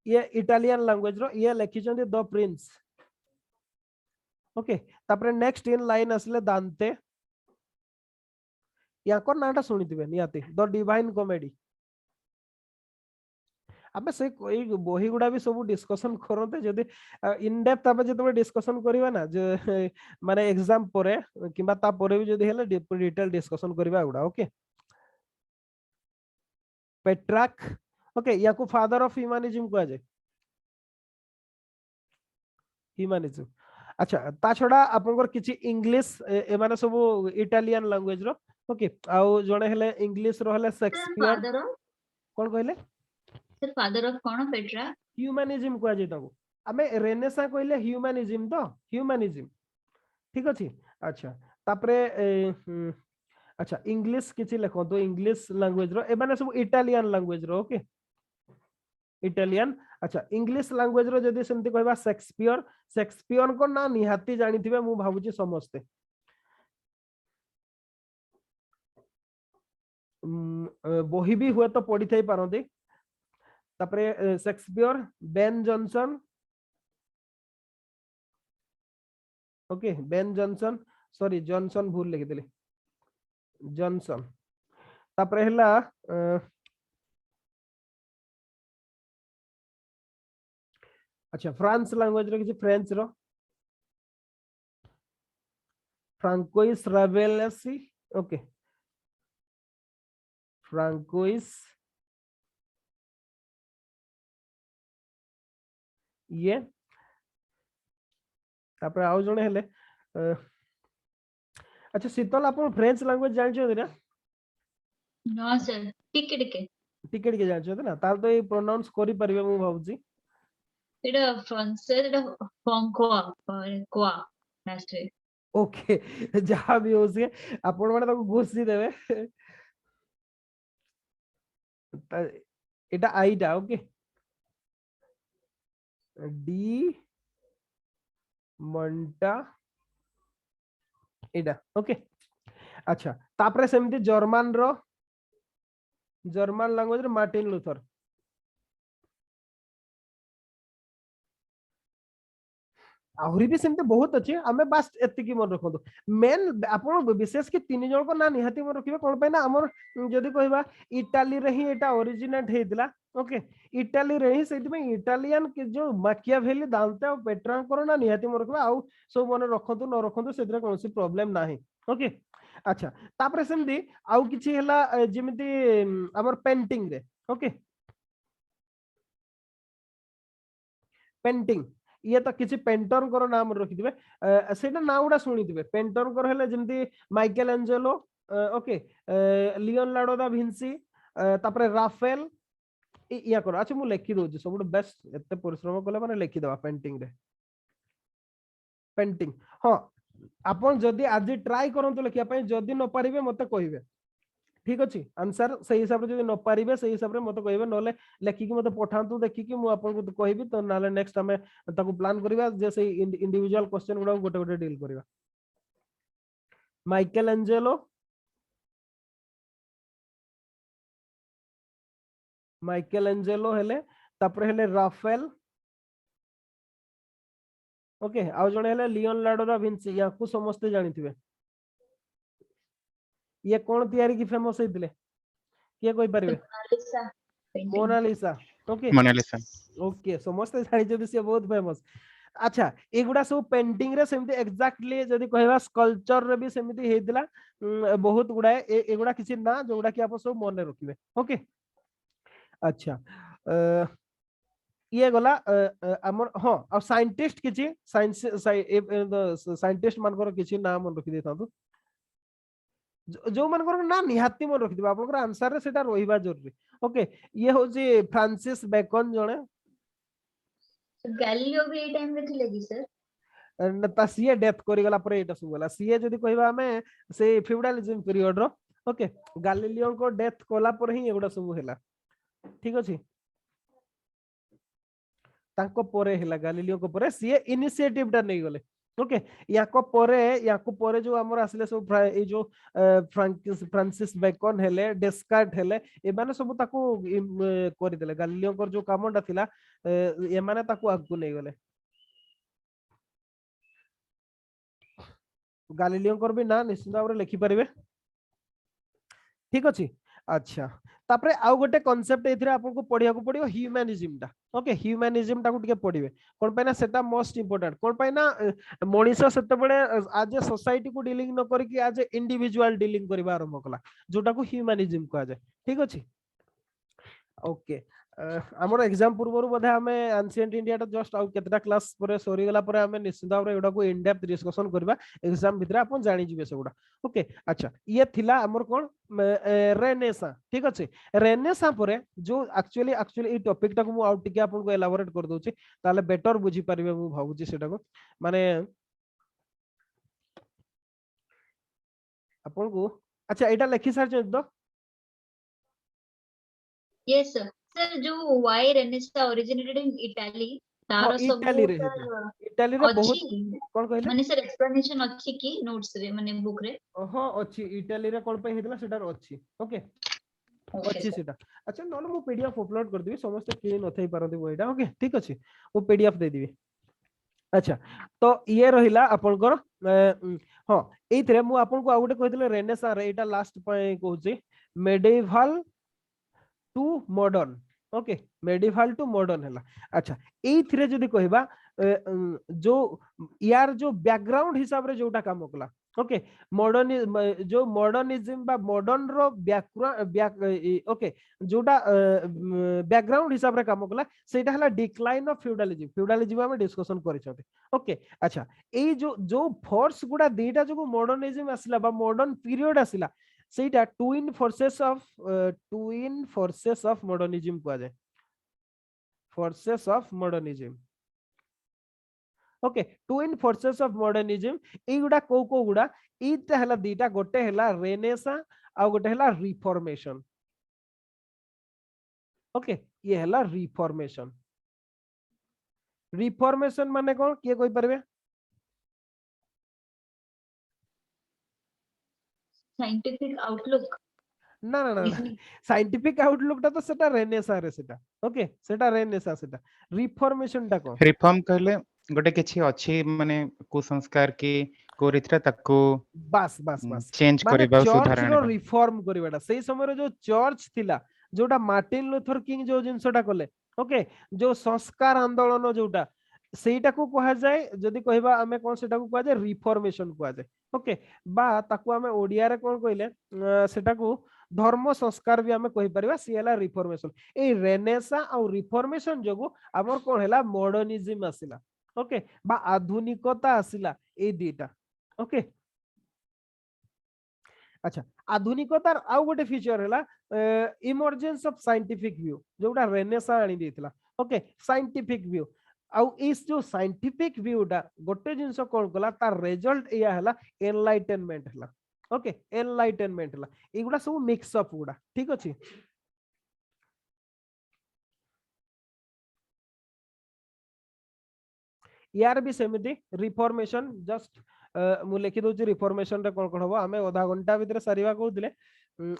ये इटालियन लैंग्वेज रो ये लिखिचंती द प्रिंस ओके तापरे नेक्स्ट इन लाइन असले दांते या को नाटा सुनिथिबे निहाती द डिवाइन कॉमेडी आबे से कोई बही गुडा भी सब डिस्कशन करते जदी इन डेप्थ आबे जते डिस्कशन करबा ना जे माने एग्जाम परे किबा ता परे भी जदी हेले डिटेल डिस्कशन करबा गुडा ओके पेट्राक ओके याकू फादर ऑफ ह्यूमनिज्म को आजे ह्यूमनिज्म अच्छा ता छडा आपनकर किछि इंग्लिश ए माने सब इटालियन लैंग्वेज रो ओके आउ जणे हेले इंग्लिश रो हेले शेक्सपियर फादर ऑफ कोन कहले sir father of cone Petra humanism को आजे ताको आमे रेनेसा कहले ह्यूमनिज्म तो ह्यूमनिज्म ठीक अछि अच्छा तापरे अच्छा इंग्लिश किछि लेखो तो इंग्लिश लैंग्वेज रो ए माने सब इटालियन लैंग्वेज रो ओके इटालियन अच्छा इंग्लिश लैंग्वेज रो जदी सेमति कहबा शेक्सपियर को ना निहाती जानिथिबे मु भाबुची समस्ते बही भी हुए तो पढ़ी थाई पारंती तापरे Shakespeare, Ben Jonson, okay Ben Jonson, sorry Johnson भूल लिखि देली, जॉनसन। तापरे हला अच्छा फ्रांस लैंग्वेज रो किछि फ्रेंच रो फ्रांकोइस रावेलसी, ओके फ्रांकोइस ये तापर आउ जणे हेले अच्छा शीतल आप फ्रेंच लैंग्वेज जानछो ना? हाँ सर टिके टिके टिके टिके जानछो ना तार तो ये प्रोनाउंस करि परिबे मु भाबुची। एटा फ्रांस एटा फंकोआ कोआ राष्ट्र ओके जहाँ भी हो सी आपण माने ताको घोषी देबे एटा आईटा ओके डी मंटा एटा ओके अच्छा तापरे सेमती जर्मन रो जर्मन लैंग्वेज रे मार्टिन लूथर आहुरी भी सेमते बहुत अच्छे आमे बास एतिकी मन रखंतु मेन आपण विशेष कि तीन जण को ना निहाती मन रखिबे कोन पे ना हमर जदी कहबा इटाली रे ही एटा ओरिजिनेट हेतिला ओके इटाली रे ही सेति में इटालियन के जो माकियाभेली दांते और पेट्रांकर ना निहाती मन रखबा आउ सब मन रखंतु न रखंतु सेदरे कोनसी प्रॉब्लम नाही ओके अच्छा तापरे सेमदी आउ किछि हला जेमिति हमर पेंटिंग रे ओके पेंटिंग ये तो किसी पेंटर को नाम रखि दिबे सेटा ना उडा सुनी दिबे पेंटर को हेले जेमति Michelangelo okay Leonardo da Vinci तापरे राफेल या करो अच्छा मु लिखि दोछि सब बेस्ट एते परिश्रम कले माने लिखि देबा पेंटिंग रे पेंटिंग हां आपण जदी आज ट्राई करंतु लिखिया पई जदी न पारिबे मते कहिबे ठीक अछि आंसर सही हिसाब रे जदी न पारिबे सही हिसाब रे मते कहिबे नले लेखि कि मते पठांतु देखि कि मु आपन को कहिबी तो नाले नेक्स्ट हमें ताको प्लान करिबा जे से इंडिविजुअल क्वेश्चन गुडा गोटे गोटे डील करिबा माइकल एंजेलो हेले तापर हेले राफेल ओके आउ जणे हेले लियोनार्डो दा विंसी या को समस्त जानिथिबे ये कौन तैयारी की फेमस हेतिले के कोइ परिबे Mona Lisa painting Mona Lisa okay Mona Lisa okay समस्त जानि जदी से बहुत फेमस अच्छा एगुडा सब पेंटिंग रे सेमती एग्जैक्टली जदी कहबा स्कल्पचर रे भी सेमती हेतिला बहुत गुडा एगुडा किछि ना जोगुडा कि आप सब मन रखिबे ओके अच्छा ये गला हमर हां आ साइंटिस्ट किछि साइंस साइंटिस्ट मानकर किछि नाम रखि देतांतु जो मानकर ना निहाती मन रखि दिबा आपनकर आंसर रे सेटा रोहिबा जरूरी ओके ये होजी फ्रांसिस बेकन जणे गैलीलियो भी ए टाइम रे थिले कि सर ता सीए डेथ करि गला पर एटा सब गला सीए जदी कहबा हमें से फ्यूडलिज्म पीरियड रो ओके गैलीलियो को डेथ कोला पर ही एगुडा सब हैला ठीक अछि तांको परे हैला गैलीलियो को परे सीए इनिशिएटिव टा नै गले ओके याको परे जो हमर आसले सब ए जो फ्रांसिस बेकन हेले डेस्कार्ट हेले ए माने सब ताको करि देले गैलीलियो को जो कामडा थिला ए माने ताको आगु नै गले गैलीलियो को भी ना निश्चित भाव लिखि परिबे ठीक अछि अच्छा तापरे आउ गोटे कांसेप्ट एथिरा आपन को पढिया को पडियो ह्यूमैनिज्म टा ओके ह्यूमैनिज्म टा को टिके पढिबे कोन पैना सेटा मोस्ट इंपोर्टेंट कोन पैना मनीषो सेते बडे आज ए सोसाइटी को डीलिंग न करी कि आज इंडिविजुअल डीलिंग करबा आरंभ कला जोटा को ह्यूमैनिज्म कहा जाय ठीक अछि ओके हमर एग्जाम पूर्वरु बोधे हमें एंशिएंट इंडिया टा जस्ट आउ केतटा क्लास परे सरी गला परे हमें निश्चित भाव एडा को इन डेप्थ डिस्कशन करबा एग्जाम भितरे अपन जानि जिवे सेगुडा ओके अच्छा ये थिला हमर कोन रेनेसा ठीक अछि रेनेसा परे जो एक्चुअली ई टॉपिक टा को मु आउ टिके अपन को एलाबोरेट कर दोछि ताले बेटर बुझी परिबे मु भाबुछि सेटा को माने अपन को अच्छा एटा लिखि सार छ यस सर सर जो why Renaissance originated in Italy तार सब इटाली रे इटाली रे बहुत कोन कहले माने सर एक्सप्लेनेशन अछि कि नोट्स रे माने बुक रे हां अछि इटाली रे कोन पे हेतला सेटा अछि ओके ओके अच्छी सर सीटा अच्छा नॉन मु पीडीएफ अपलोड कर देबी समस्त क्लीन नथई पारंती बहिडा ओके ठीक अछि मु पीडीएफ दे देबी अच्छा तो ये रहिला आपनकर हां एइथरे मु आपनको आ गुटे कहितले रेनेसां एटा लास्ट पय कहूची medieval to modern okay medieval to modern हला अच्छा एइथरे जदी कहबा जो यार जो बैकग्राउंड हिसाब रे जोटा काम कला ओके मॉडर्न जो मॉडर्निज्म बा मॉडर्न रो बैक ओके जोटा बैकग्राउंड हिसाब रे काम कला सेटा हला डिक्लाइन ऑफ फ्यूडलिज्म हम डिस्कशन करिसते ओके अच्छा ए जो फोर्स गुडा देटा जो मॉडर्निज्म आसिला बा मॉडर्न पीरियड आसिला सेटा ट्विन फोर्सेस ऑफ मॉडर्निज्म को जाए forces of modernism okay twin forces of modernism ए गुडा को गुडा इटा हला दीटा गोटे हला रेनेसा आ गोटे हला रिफॉर्मेशन ओके ये हला रिफॉर्मेशन रिफॉर्मेशन माने कोन किए कोइ परबे साइंटिफिक आउटलुक ना ना ना साइंटिफिक आउटलुक टा तो सेटा रेनेसा रे सेटा ओके सेटा रेनेसा सेटा रिफॉर्मेशन टा कोन रिफॉर्म कहले गोटे किछि अछि माने कुसंस्कार की को रीतिरा ताको बस बस बस चेंज माने करबा चर्च सुधार रो आनिबा रिफॉर्म करबाटा सेही समय रे जो चर्च थिला जोटा मार्टिन लूथर किंग जो जिंसटा कले ओके जो संस्कार आंदोलन जोटा सेटा को कहा जाए जदी कहबा हमें कोन सेटा को कहा जाए रिफॉर्मेशन कहा जाए ओके बा ताको हमें ओडिया रे कोन कहले सेटा को धर्म संस्कार भी हमें कहि परबा सी हला रिफॉर्मेशन ए रेनेसा और रिफॉर्मेशन जोगु हमर कोन हला मॉडर्निज्म आसिला ओके बा आधुनिकता आसिला ए दीटा ओके अच्छा आधुनिकतार आउ गोटे फीचर हला इमर्जेंस ऑफ साइंटिफिक व्यू जोटा रेनेसा आनी देथिला ओके साइंटिफिक व्यू आउ इस जो साइंटिफिक व्यूटा गोटे जिंस कोन कला तार रिजल्ट या हला एनलाइटनमेंट हला ओके एनलाइटनमेंट हला एगुडा सब मिक्स अप गुडा ठीक अछि यार भी सेमिति रिफॉर्मेशन जस्ट मु लिखि दोची रिफॉर्मेशन रे कोन कोन हबो हमें आधा घंटा भीतर सारीबा कहउतले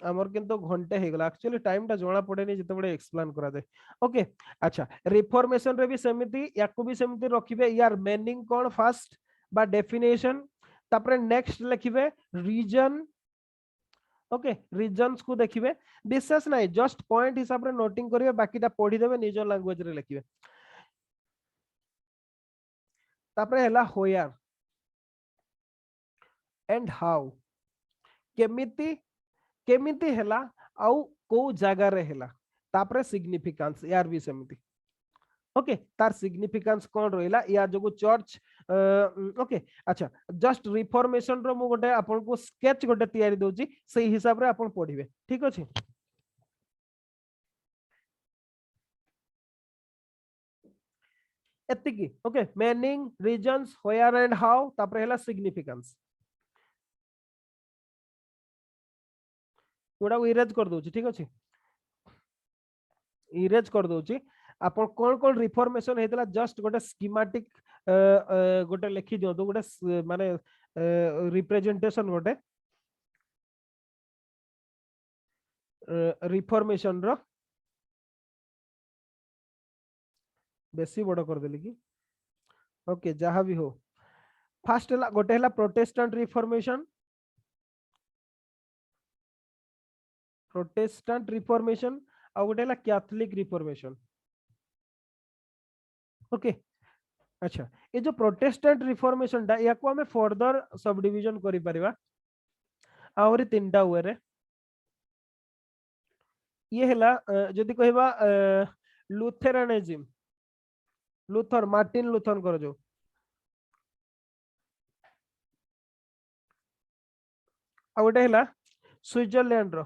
हमर किंतु घंटे हे गेला एक्चुअली टाइम टा जोना पड़ेनी जते बडे एक्सप्लेन करा दे ओके अच्छा रिफॉर्मेशन रे भी सेमिति याकु भी सेमिति रखिबे यार मीनिंग कोन फर्स्ट बा डेफिनेशन तापरे नेक्स्ट लिखिबे रीजन ओके रीजंस को देखिबे विशेष नाही जस्ट पॉइंट हिसाब रे नोटिंग करिवे बाकीटा पढी देबे निज लैंग्वेज रे लिखिबे तापरे हला होयर एंड हाउ केमिति केमिति हला आउ को जगह रे हला तापरे सिग्निफिकेंस यार भी सेमिति ओके तार सिग्निफिकेंस कोन रहला या जो चर्च ओके अच्छा जस्ट रिफॉर्मेशन रो मु गोटे आपन को स्केच गोटे तयारी दोची सेही हिसाब रे आपन पढिबे ठीक अछि एतिकी okay meaning reasons where and how तापरे हला सिग्निफिकेंस गोटा इरेज कर दोची ठीक अछि इरेज कर दोची आपण कोन कोन रिफॉर्मेशन हेतला जस्ट गोटे स्कीमेटिक गोटे लिखि दियो तो गोटे माने रिप्रेजेंटेशन गोटे रिफॉर्मेशन रो बेसी बड़ कर देली कि ओके जहां भी हो फर्स्ट हला गोटे हला प्रोटेस्टेंट रिफॉर्मेशन आ गोटे हला कैथोलिक रिफॉर्मेशन ओके अच्छा ये जो प्रोटेस्टेंट रिफॉर्मेशन टा या को हमें फर्दर सब डिवीजन करि परिबा और तीनटा वे रे ये हला जदी कहबा लुथेरानिज्म लूथर मार्टिन लूथर कर जो आ गोटे हला स्विट्जरलैंड रो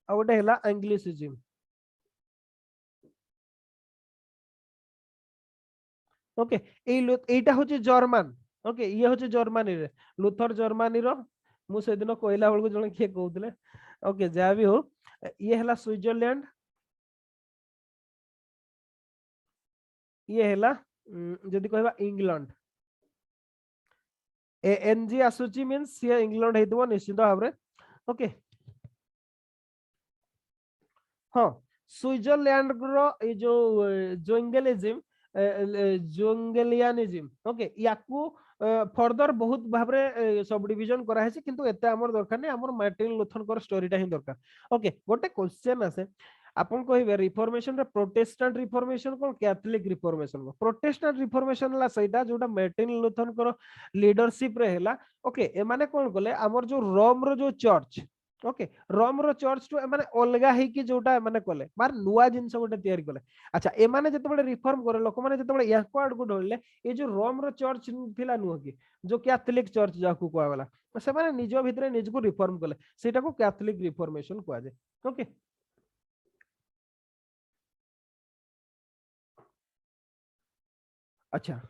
आ गोटे हला एंग्लिसिज्म ओके एटा होची जर्मन ओके ये होची जर्मनी रे लूथर जर्मनी रो मु से दिन कोइला बळ को जण के कहउतले ओके जा भी हो ये हला स्विट्जरलैंड ये हला जदि कहबा इंग्लैंड एएनजी आसुची मींस सी इंग्लैंड हेतबो निश्चित भाबरे ओके हाँ स्विट्जरलैंड रो ए जो जोंगेलिज्म जोंगेलियानिज्म ओके याकू फर्दर बहुत भाबरे सब डिवीजन करा है किंतु एते हमर दरकार नै हमर मार्टिन लूथर कर स्टोरीटा ही दरकार ओके गोटे क्वेश्चन आसे आपन कहबे रिफॉर्मेशन रे प्रोटेस्टेंट रिफॉर्मेशन कोन कैथोलिक रिफॉर्मेशन को प्रोटेस्टेंट रिफॉर्मेशन ला सैटा जोटा मार्टिन लूथर कर लीडरशिप रे हैला ओके ए माने कोन कले हमर जो रोम रो जो चर्च ओके रोम रो चर्च टू माने अलगा है कि जोटा माने कले मार नुवा जिंस गोटे तयारी कले अच्छा ए माने जते बडे रिफॉर्म करे लोक माने जते बडे याको आड को ढोले ए जो रोम रो चर्च थिला नुह कि जो कैथोलिक चर्च जाकू कोआ वाला से माने निजो भितरे निज को रिफॉर्म कले सेटा को कैथोलिक रिफॉर्मेशन कोआ जे ओके अच्छा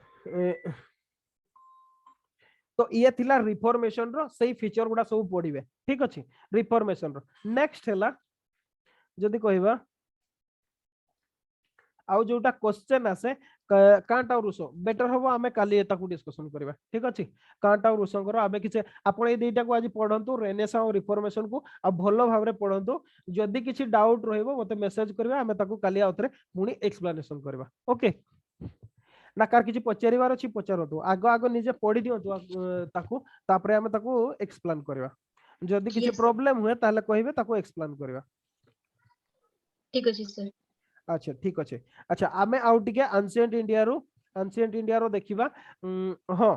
तो ये थिला रिफॉर्मेशन रो सही फीचर गुडा सब पढिबे ठीक अछि रिफॉर्मेशन रो नेक्स्ट हैला जदि कहबा आउ जोटा क्वेश्चन आसे कांट और रूसो बेटर होबो हमें काली एता को डिस्कशन करबा ठीक अछि कांट और रूसो करो आबे किछ आपण ए दुईटा को आज पढंतु रेनेसां और रिफॉर्मेशन को आ भलो भाबरे पढंतु जदि किछ डाउट रहइबो मते मेसेज करबा हमें ताको काली आउतरे पुनी एक्सप्लेनेशन करबा ओके ना कार किछि पचारिवार अछि पचारतु आगो आगो निजे पढि दियंतु ताको तापरे हमें ताको एक्सप्लेन करबा जदि किछि Yes, sir. प्रॉब्लम हुए ताले कहिबे ताको एक्सप्लेन करबा ठीक अछि सर अच्छा ठीक अच्छे अच्छा आमे आउ टिके एंशिएंट इंडिया रो देखिबा हां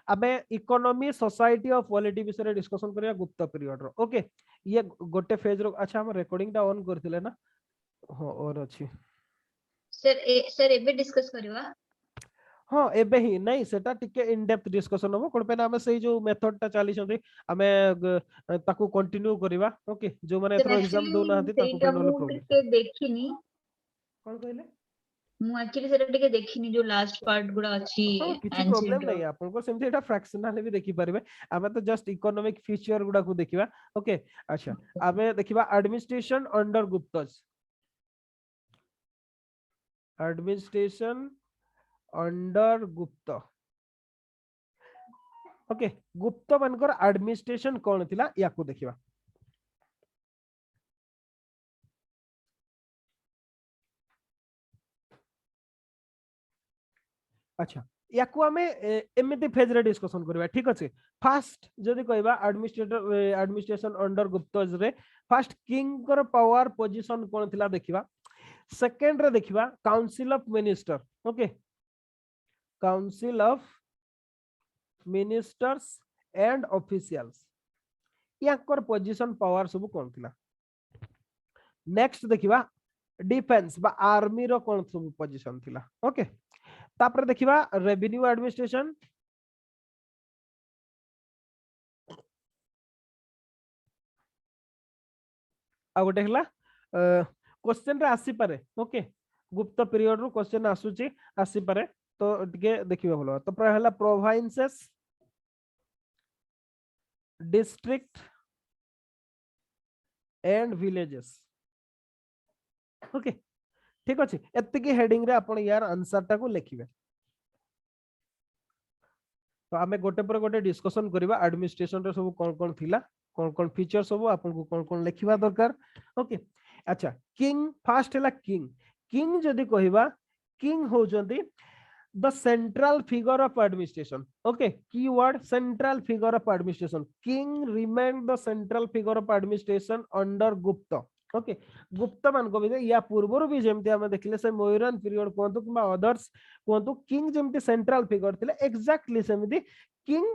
आमे इकोनॉमी सोसाइटी ऑफ पॉलिटी विषय डिस्कशन करिया गुप्त पीरियड रो ओके ये गोटे फेज रो अच्छा हम रिकॉर्डिंग टा ऑन करथिले ना हां और अछि सर एबे डिस्कस करबा हाँ एबे ही नहीं सेटा टिके इन डेप्थ डिस्कशन हो कोन पे ना हमें सही जो मेथड टा चाली छथि हमें ताकू कंटिन्यू करबा ओके जो माने सर एथरो एग्जाम दो ना हथि ताकू सेटा पे मु नले प्रॉब्लम टिके देखिनी कोन कहले मु एक्चुअली सेटा टिके देखिनी जो लास्ट पार्ट गुडा अछि हाँ किछि एंशिएंट प्रॉब्लम रो नहीं आपन को सेमति एटा फ्रैक्शनल भी देखि परबे आमे तो जस्ट इकोनॉमिक फीचर गुडा को देखिबा ओके अच्छा आमे देखिबा administration under गुप्तज administration under Gupta okay गुप्त मानकर एडमिनिस्ट्रेशन कोन थिला याकू देखिबा अच्छा याकू हमें एमिति फेज रे डिस्कशन करबा ठीक अछि फर्स्ट जदि कहबा एडमिनिस्ट्रेशन अंडर गुप्तज रे फर्स्ट किंग कर पावर पोजीशन कोन थिला देखिबा सेकंड रे देखिबा council of minister okay council of ministers and officials याकर पोजीशन पावर सब कोन थिला नेक्स्ट देखिबा डिफेंस बा आर्मी रो कोन सब पोजीशन थिला ओके तापर देखिबा रेवेन्यू एडमिनिस्ट्रेशन आ गोटे हला क्वेश्चन रे आसी पारे ओके गुप्त पीरियड रो क्वेश्चन आसुची आसी पारे तो टिके देखिबा भलो तो पहला provinces district and villages okay ठीक अछि एत्तिकी हेडिंग रे आपण यार आंसर टा को लिखिबे तो आमे गोटे पर गोटे डिस्कशन करबा एडमिनिस्ट्रेशन रे सब कोन थिला कोन फीचर सब आपन को कोन लिखिबा दरकार ओके अच्छा किंग फर्स्ट हला किंग जदि कहबा किंग हो जंती the central figure of administration okay keyword central figure of administration king remain the central figure of administration under Gupta okay Gupta मान को भी या पूर्वर भी जेमते हम देखले से मयूरन पीरियड कोंतु किबा अदर्स कोंतु किंग जेमते सेंट्रल फिगर थिले एग्जैक्टली सेमती किंग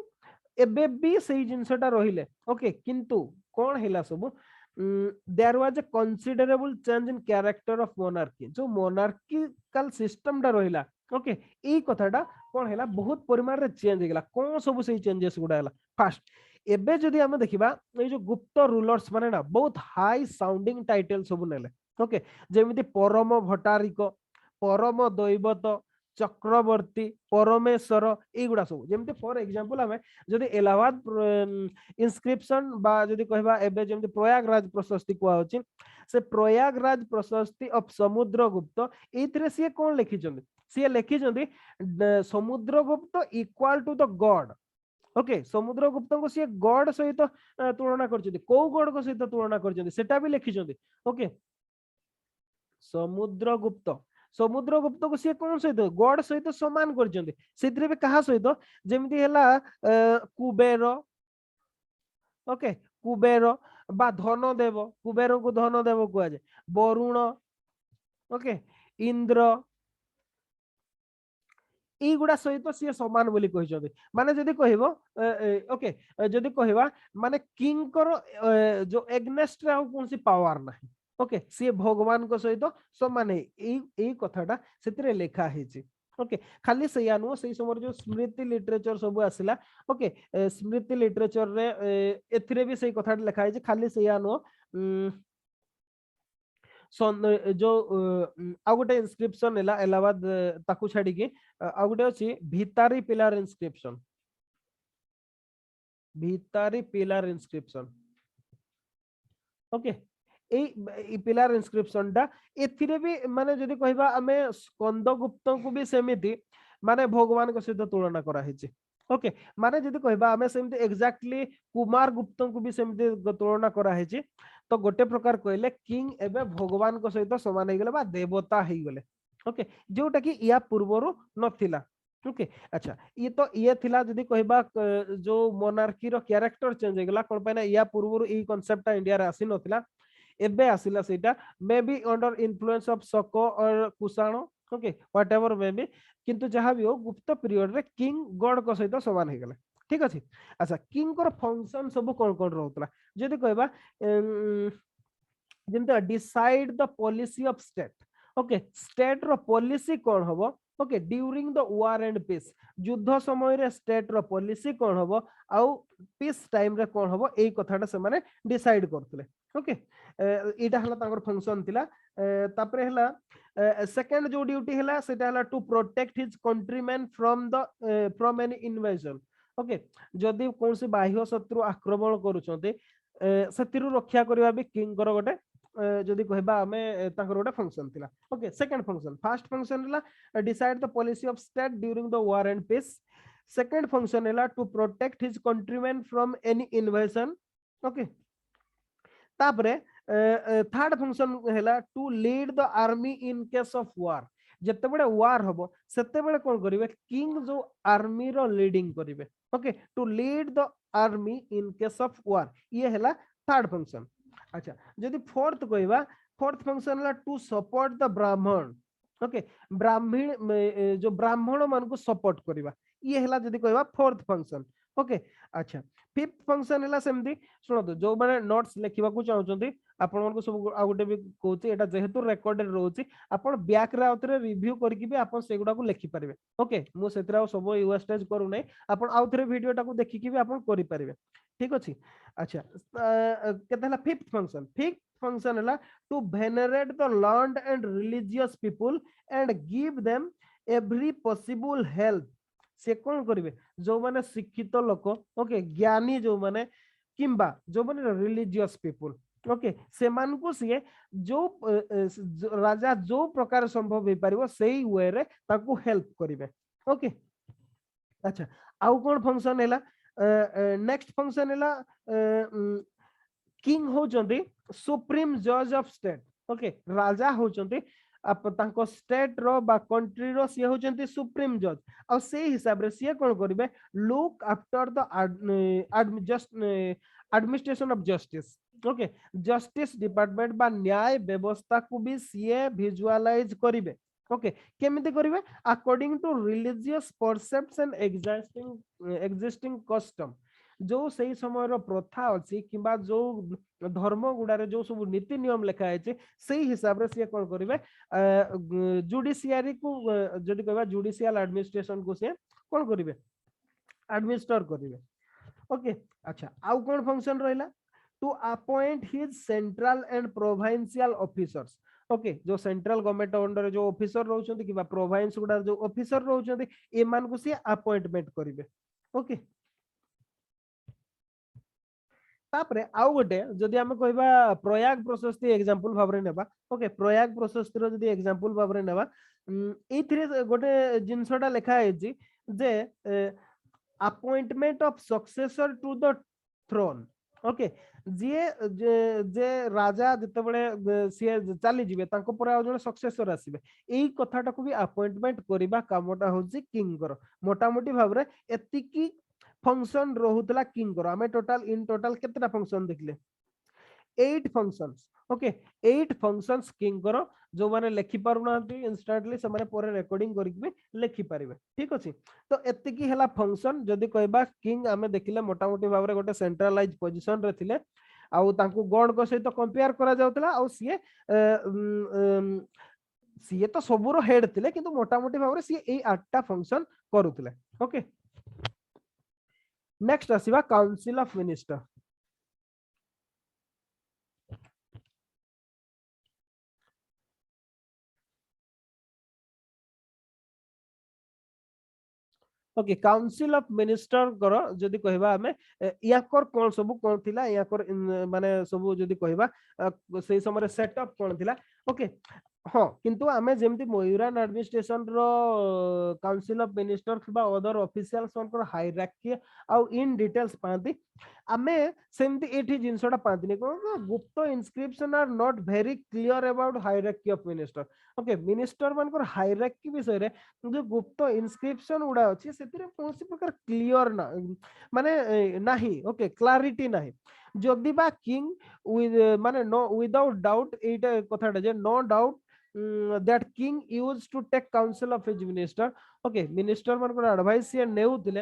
एबे भी सही जिंसटा रहिले ओके किंतु कोन हैला सब there was a considerable change in character of monarchy जो मोनार्किकल सिस्टम टा रहिला ओके ई कथाटा कोन हैला बहुत परिमाण रे चेंज हेगला कोन सब सही चेंजेस गुडा हैला फर्स्ट एबे जदि हम देखिबा ए जो गुप्त रूलर्स माने ना बहुत हाई साउंडिंग टाइटल सब नेले ओके जेमिति परम भट्टारिक परम दैवत चक्रवर्ती परमेश्वर एगुड़ा सब जेमती फॉर एग्जांपल हमें जदि इलाहाबाद इंस्क्रिप्शन बा जदि कहबा एबे जेमती प्रयागराज प्रशस्ति कुआ होची से प्रयागराज प्रशस्ति ऑफ समुद्रगुप्त एथिरे से कोन लिखिचंदी से लिखिचंदी Samudragupta equal to the god okay Samudragupta को सी गॉड सहित तुलना करछंदी को गॉड को सहित तुलना करछंदी सेटा भी लिखिचंदी ओके समुद्रगुप्त समुद्रगुप्त को सी कोन सहित गॉड सहित समान करछंदी सेतरे भी कहा सहित जेमती हला कुबेर ओके कुबेर बा धन देव कुबेर को धन देव कुआ जाय वरुण ओके इंद्र एगुड़ा सहित सी समान बोली कहिसथि माने जदि कहबो ओके जदि कहबा माने किंग कर जो एग्नेस्ट रे कोनसी पावर नाही ओके सी भगवान को सहित समान है ए कथाटा सेतिरे लेखा हेछि ओके खाली सैया नु सही समय जो स्मृति लिटरेचर सब आसिला ओके स्मृति लिटरेचर रे एथिरे भी सही कथाटा लेखा हेछि खाली सैया नु जो आ गोटे इंस्क्रिप्शन हैला इलाहाबाद ताकू छाडी के आ गोटे अछि भितारी पिलर इंस्क्रिप्शन ओके ए पिलर इंस्क्रिप्शन टा एथिरे भी माने जदि कहबा हमें स्कंदगुप्त को भी सेमिति माने भगवान को सहित तुलना करा हेछि ओके माने जदि कहबा हमें सेमिति एग्जैक्टली कुमार गुप्त को भी सेमिति तुलना करा हेछि तो गोटे प्रकार कहले किंग एबे भगवान को सहित समान हे गेले बा देवता हे गेले ओके जोटा कि या पूर्वरु नथिला ओके अच्छा ये तो ये थिला जदि कहबा जो मोनार्की रो कैरेक्टर चेंज हे गेला कोन पैना या पूर्वरु ई कांसेप्ट इंडिया रे आसी नथिला एबे आसिला सेटा may be under influence of शको और Kushan okay whatever may B किंतु जहां भी हो गुप्त पीरियड रे किंग गॉड को सहित समान हे गेले ठीक अछि अच्छा किंग को फंक्शन सब कोन कोन रहतला जदि कहबा जेंता decide the policy of state okay state रो पॉलिसी कोन हबो okay during the war and peace युद्ध समय रे स्टेट रो पॉलिसी कोन हबो आउ पीस टाइम रे कोन हबो एई कथाटा से माने डिसाइड करतले ओके एटा हला तांगर फंक्शन थिला तापरे हला सेकंड जो ड्यूटी हला सेटा हला to protect his countryman from any invasion okay जदि कौन से बाह्य शत्रु आक्रमण करूछंते सतिरु रक्षा करबा भी किंग कर गोटे जदि कहबा हमें तांकर गोटे फंक्शन थिला okay second function first function हला decide the policy of state during the war and peace second function हला to protect his countryman from any invasion okay तापरे थर्ड फंक्शन हला to lead the army in case of war जते बड़े वार हबो सेते बड़े कोन करिवे किंग जो आर्मी रो लीडिंग करिवे okay to lead the army in case of war ये हला थर्ड फंक्शन अच्छा जदि फोर्थ कहबा फोर्थ फंक्शन हला to support the Brahman okay Brahman जो ब्राह्मण मान को सपोर्ट करिवा ये हला जदि कहबा फोर्थ फंक्शन ओके अच्छा फिफ्थ फंक्शन हला सेमदी सुनो जो माने नोट्स लिखिबा को चाहउचंती आपण को सब आ गोटे भी कहूची एटा जेहेतु रेकॉर्डेड रहउची आपण बैक रे आउथरे रिव्यू करके भी आपण सेगुडा को लिखि परिबे ओके मु सेतरा सब वेस्टेज करू नै आपण आउथरे वीडियोटा को देखि के भी आपण करि परिबे ठीक अछि अच्छा केतला फिफ्थ फंक्शन हला to venerate the learned and religious people and give them every possible help से कोन करिवे जो माने शिक्षित लोक ओके ज्ञानी जो माने किंबा जो माने रिलीजियस पीपल ओके से मान को से जो राजा जो प्रकार संभव हे परिबो सेही वे रे ताकू हेल्प करिवे ओके अच्छा आउ कोन फंक्शन हैला नेक्स्ट फंक्शन हैला किंग हो जंदी सुप्रीम जज ऑफ स्टेट ओके राजा हो जंदी आप तांको स्टेट रो बा कंट्री रो से हो जंती सुप्रीम जज और से हिसाब रे से कोन करिवे look after the administration of justice okay justice department बा न्याय व्यवस्था को भी सीए विजुअलाइज करिवे ओके केमिति करिवे according to religious perception existing custom जो सही समय रो प्रथा अछि किबा जो धर्म गुडारे जो सब नीति नियम लिखा है सही हिसाब रे से कोन करिवे जुडिशियरी को जदि कहबा जुडिशियल एडमिनिस्ट्रेशन को से कोन करिवे एडमिनिस्टर करिवे ओके अच्छा आउ कोन फंक्शन रहला to appoint his central and provincial officers okay जो सेंट्रल गवर्नमेंट अंडर जो ऑफिसर रहउछंती कि प्रोविंस गुडा जो ऑफिसर रहउछंती ए मान को सी अपॉइंटमेंट करिवे ओके तापरे आउ गोटे जदि आमे कहबा प्रयाग प्रशस्ति एग्जांपल भाबरे नेबा ओके प्रयाग प्रशस्ति रो जदि एग्जांपल भाबरे नेबा एथिरे गोटे जिंसटा लेखा हैछि जे appointment of successor to the throne okay जे जे राजा जते बळे से चली जिवे तांको पर आ जने सक्सेसर आसीबे एई कथाटा को भी अपॉइंटमेंट करिबा कामटा होछि किंग कर मोटा मोटी भाबरे एतिकी फंक्शन रहुतला किंग कर हमें टोटल इन टोटल केतना फंक्शन देखले 8 फंक्शंस ओके 8 फंक्शंस किंग कर जो माने लिखि पारु नांती इंस्टेंटली से माने पर रिकॉर्डिंग करिक भी लिखि पारिबे ठीक अछि तो एतिकी हला फंक्शन जदी कहबा किंग हमें देखिले मोटा मोटी भाबरे गोटे सेंट्रलाइज पोजीशन रे थिले आउ तांको गॉड को सहित कंपेयर करा जाउतला आउ सीए सीए तो सबुरो हेड थिले किंतु मोटा मोटी भाबरे सीए एई 8टा फंक्शन करूतले ओके नेक्स्ट आसीबा council of minister okay council of minister करो जदी कहबा हमें याकर कोन सब कोन थिला याकर माने सब जदी कहबा सेही समय सेटअप कोन थिला ओके हाँ किंतु आमे जेमति मयूरान एडमिनिस्ट्रेशन रो काउंसिल ऑफ मिनिस्टर बा अदर ऑफिशियल्स वन हायरार्की आ इन डिटेल्स पाती आमे सेमति एठी जिंसटा पाती को Gupta inscription are not very clear about hierarchy of minister okay minister वन हायरार्की विषय रे जो गुप्त इनस्क्रिप्शन उडा अछि सेतिरे कोनसी प्रकार क्लियर ना माने नाही ओके क्लैरिटी नाही जदि बा किंग विद माने नो विदाउट डाउट एटा कथाटा जे no doubt that king used to take counsel of his minister okay minister मन को एडवाइस ये नेउतिले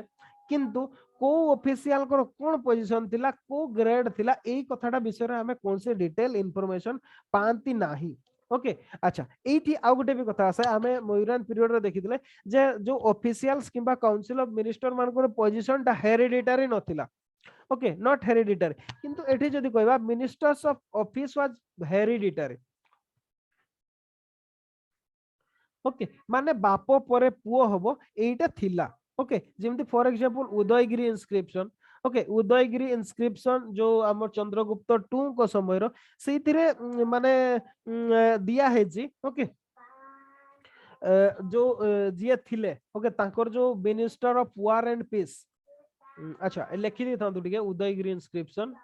किंतु को ऑफिशियल को कोन पोजीशन थिला को ग्रेड थिला एई कथाटा विषय रे हमें कोन से डिटेल इंफॉर्मेशन पांती नाही ओके अच्छा एठी आ गुटे भी कथा आसे हमें मयूरान पीरियड रे देखिथिले जे जो ऑफिशियल्स किबा काउंसिल ऑफ मिनिस्टर मन को पोजीशन ता हेरिडिटरी नथिला ओके नॉट हेरिडिटरी किंतु एठी जदी कहबा ministers of office was hereditary okay माने बाप परे पुओ हबो एटा थिला ओके जेमति for example Udayagiri inscription okay Udayagiri inscription जो हमर चंद्रगुप्त टू को समय रो सेथिरे माने दिया है जी ओके जो जिए थिले ओके तांकर जो minister of war and peace अच्छा लिखि दी थांतु ठीक है उदयगिरी इनस्क्रिप्शन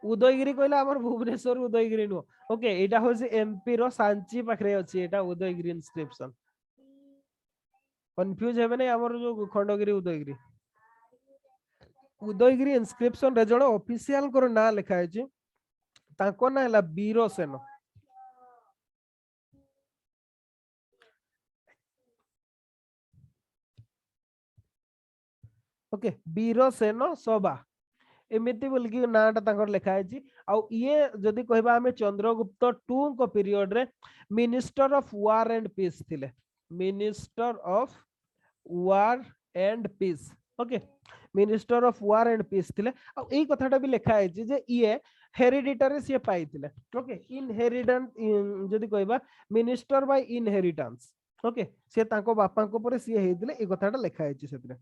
उदयगिरी कहला हमर भुवनेश्वर उदयगिरी नो ओके एटा होसी एमपी रो सांची पाखरे अछि एटा उदयगिरी इनस्क्रिप्शन कंफ्यूज हेबे नै हमर जो खंडगिरी उदयगिरी इनस्क्रिप्शन रे जण ऑफिशियल को ना लिखा है छी ताको ना हला वीरसेन ओके वीरसेन सभा एमिति बोल कि नाटा तांकर लिखा है आ ये जदी कहबा हमें चंद्रगुप्त टू को पीरियड रे minister of war and peace थिले minister of war and peace okay minister of war and peace थिले आ एई कथाटा भी लिखा है जे ये हेरिडिटरी से पाई थिले ओके इनहेरिटेंस जदी कहबा मिनिस्टर बाय इनहेरिटेंस ओके से तांको बापा को परे से हेदिले ए कथाटा लिखा है सेतिरे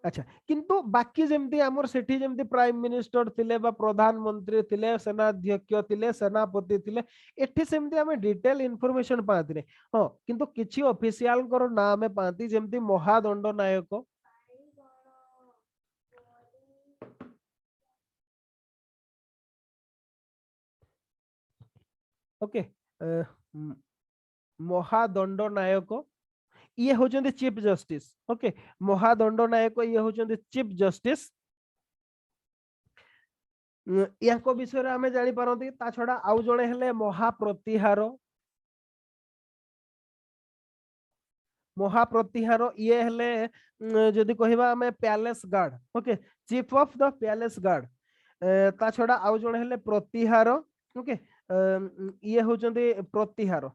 अच्छा किंतु बाकी जेमती हमर सेठी जेमती प्राइम मिनिस्टर थिले बा प्रधानमंत्री थिले सेनाध्यक्ष थिले सेनापति थिले एठी सेमती हमें डिटेल इंफॉर्मेशन पाती ने हां किंतु किछि ऑफिशियल करो नाम पाती जेमती महादंड नायक ओके महादंड नायक ये होचंदी चीफ जस्टिस ओके महादंड नायक ये होचंदी चीफ जस्टिस याको विषय रे हमें जानि पारंती ता छडा आउ जणे हेले महाप्रतिहार ये हेले जदी कहिबा हमें palace guard okay chief of the palace guard ता छडा आउ जणे हेले प्रतिहार ओके ये होचंदी प्रतिहार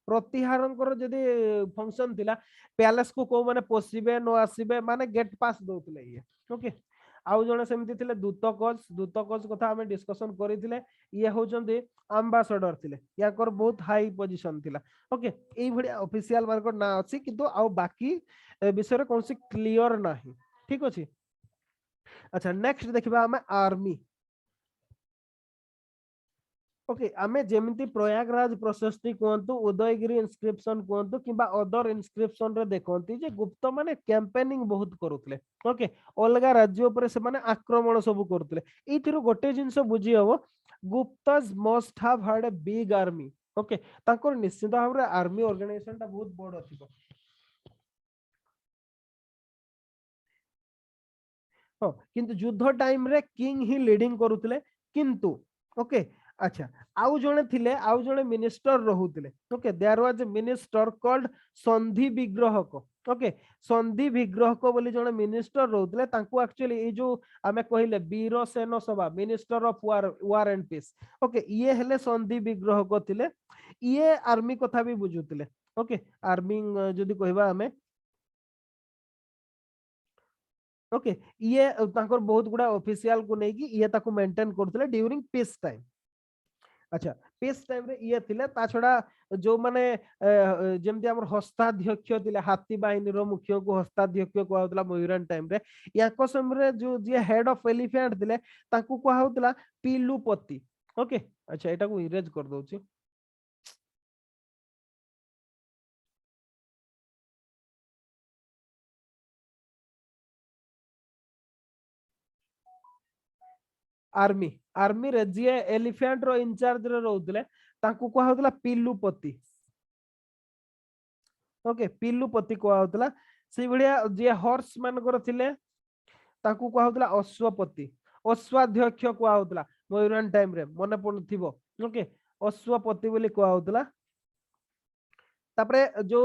प्रतिहारंकर जदी फंक्शन थिला पैलेस को को माने पोसिबे नो आसीबे माने गेट पास दोतले ये ओके आउ जने सेमती थिले दूतकोच कथा हमें डिस्कशन करिथिले ये होचंदी एम्बेसडर थिले याकर बहुत हाई पोजीशन थिला ओके एई भडिया ऑफिशियल मार्केट ना अछि किंतु आउ बाकी विषय रे कोनसी क्लियर नाही ठीक अछि। अच्छा नेक्स्ट देखिबा हमें आर्मी ओके आमे जेमिति प्रयागराज प्रोसेसटी कोंतु उदयगिरी इनस्क्रिप्शन कोंतु किबा अदर इनस्क्रिप्शन रे देखंती जे गुप्त माने कैंपेनिंग बहुत करूतले ओके अलगा राज्य ऊपर से माने आक्रमण सब करूतले एथिरो गोटे जिंस बुझी हबो Gupta's must have had a big army okay तांकर निश्चित भाव रे आर्मी ऑर्गेनाइजेशन ता बहुत बड़ अछि हाँ किंतु युद्ध टाइम रे किंग ही लीडिंग करूतले किंतु ओके अच्छा आउ जने थिले आउ जने मिनिस्टर रहुतले okay there was a minister called Sandhi Vigrahak okay संधि विग्रहक बोली जने मिनिस्टर रहुतले तांको एक्चुअली ए जो आमे कहिले वीरसेन सभा minister of war and peace okay ये हेले संधि विग्रहक थिले ये आर्मी कथा भी बुझुतले ओके आर्मी जदी कहबा हमें ओके ये तांकर बहुत गुडा ऑफिशियल को नहीं कि ये ताको मेंटेन करथले ड्यूरिंग पीस टाइम अच्छा पीस टाइम रे ये थिले ता छडा जो माने जेमति हमर हस्ताध्यक्ष थिले हाथी बाहिनी रो मुख्य को हस्ताध्यक्ष को होतला मयूरन टाइम रे याको समय जो जे हेड ऑफ एलिफेंट थिले ताकू को होतला पीलुपति ओके अच्छा एटा को इरेज कर दोची आर्मी आर्मी रे जे एलिफेंट रो इंचार्ज रे रहउतले ताकू को होतला पीलुपति ओके पीलुपति को होतला से बढ़िया जे हॉर्स मान कर थिले ताकू को होतला अश्वपति अश्वाध्यक्ष को होतला मयूरन टाइम रे मने पड़थिबो ओके अश्वपति बोली को होतला तापरे जो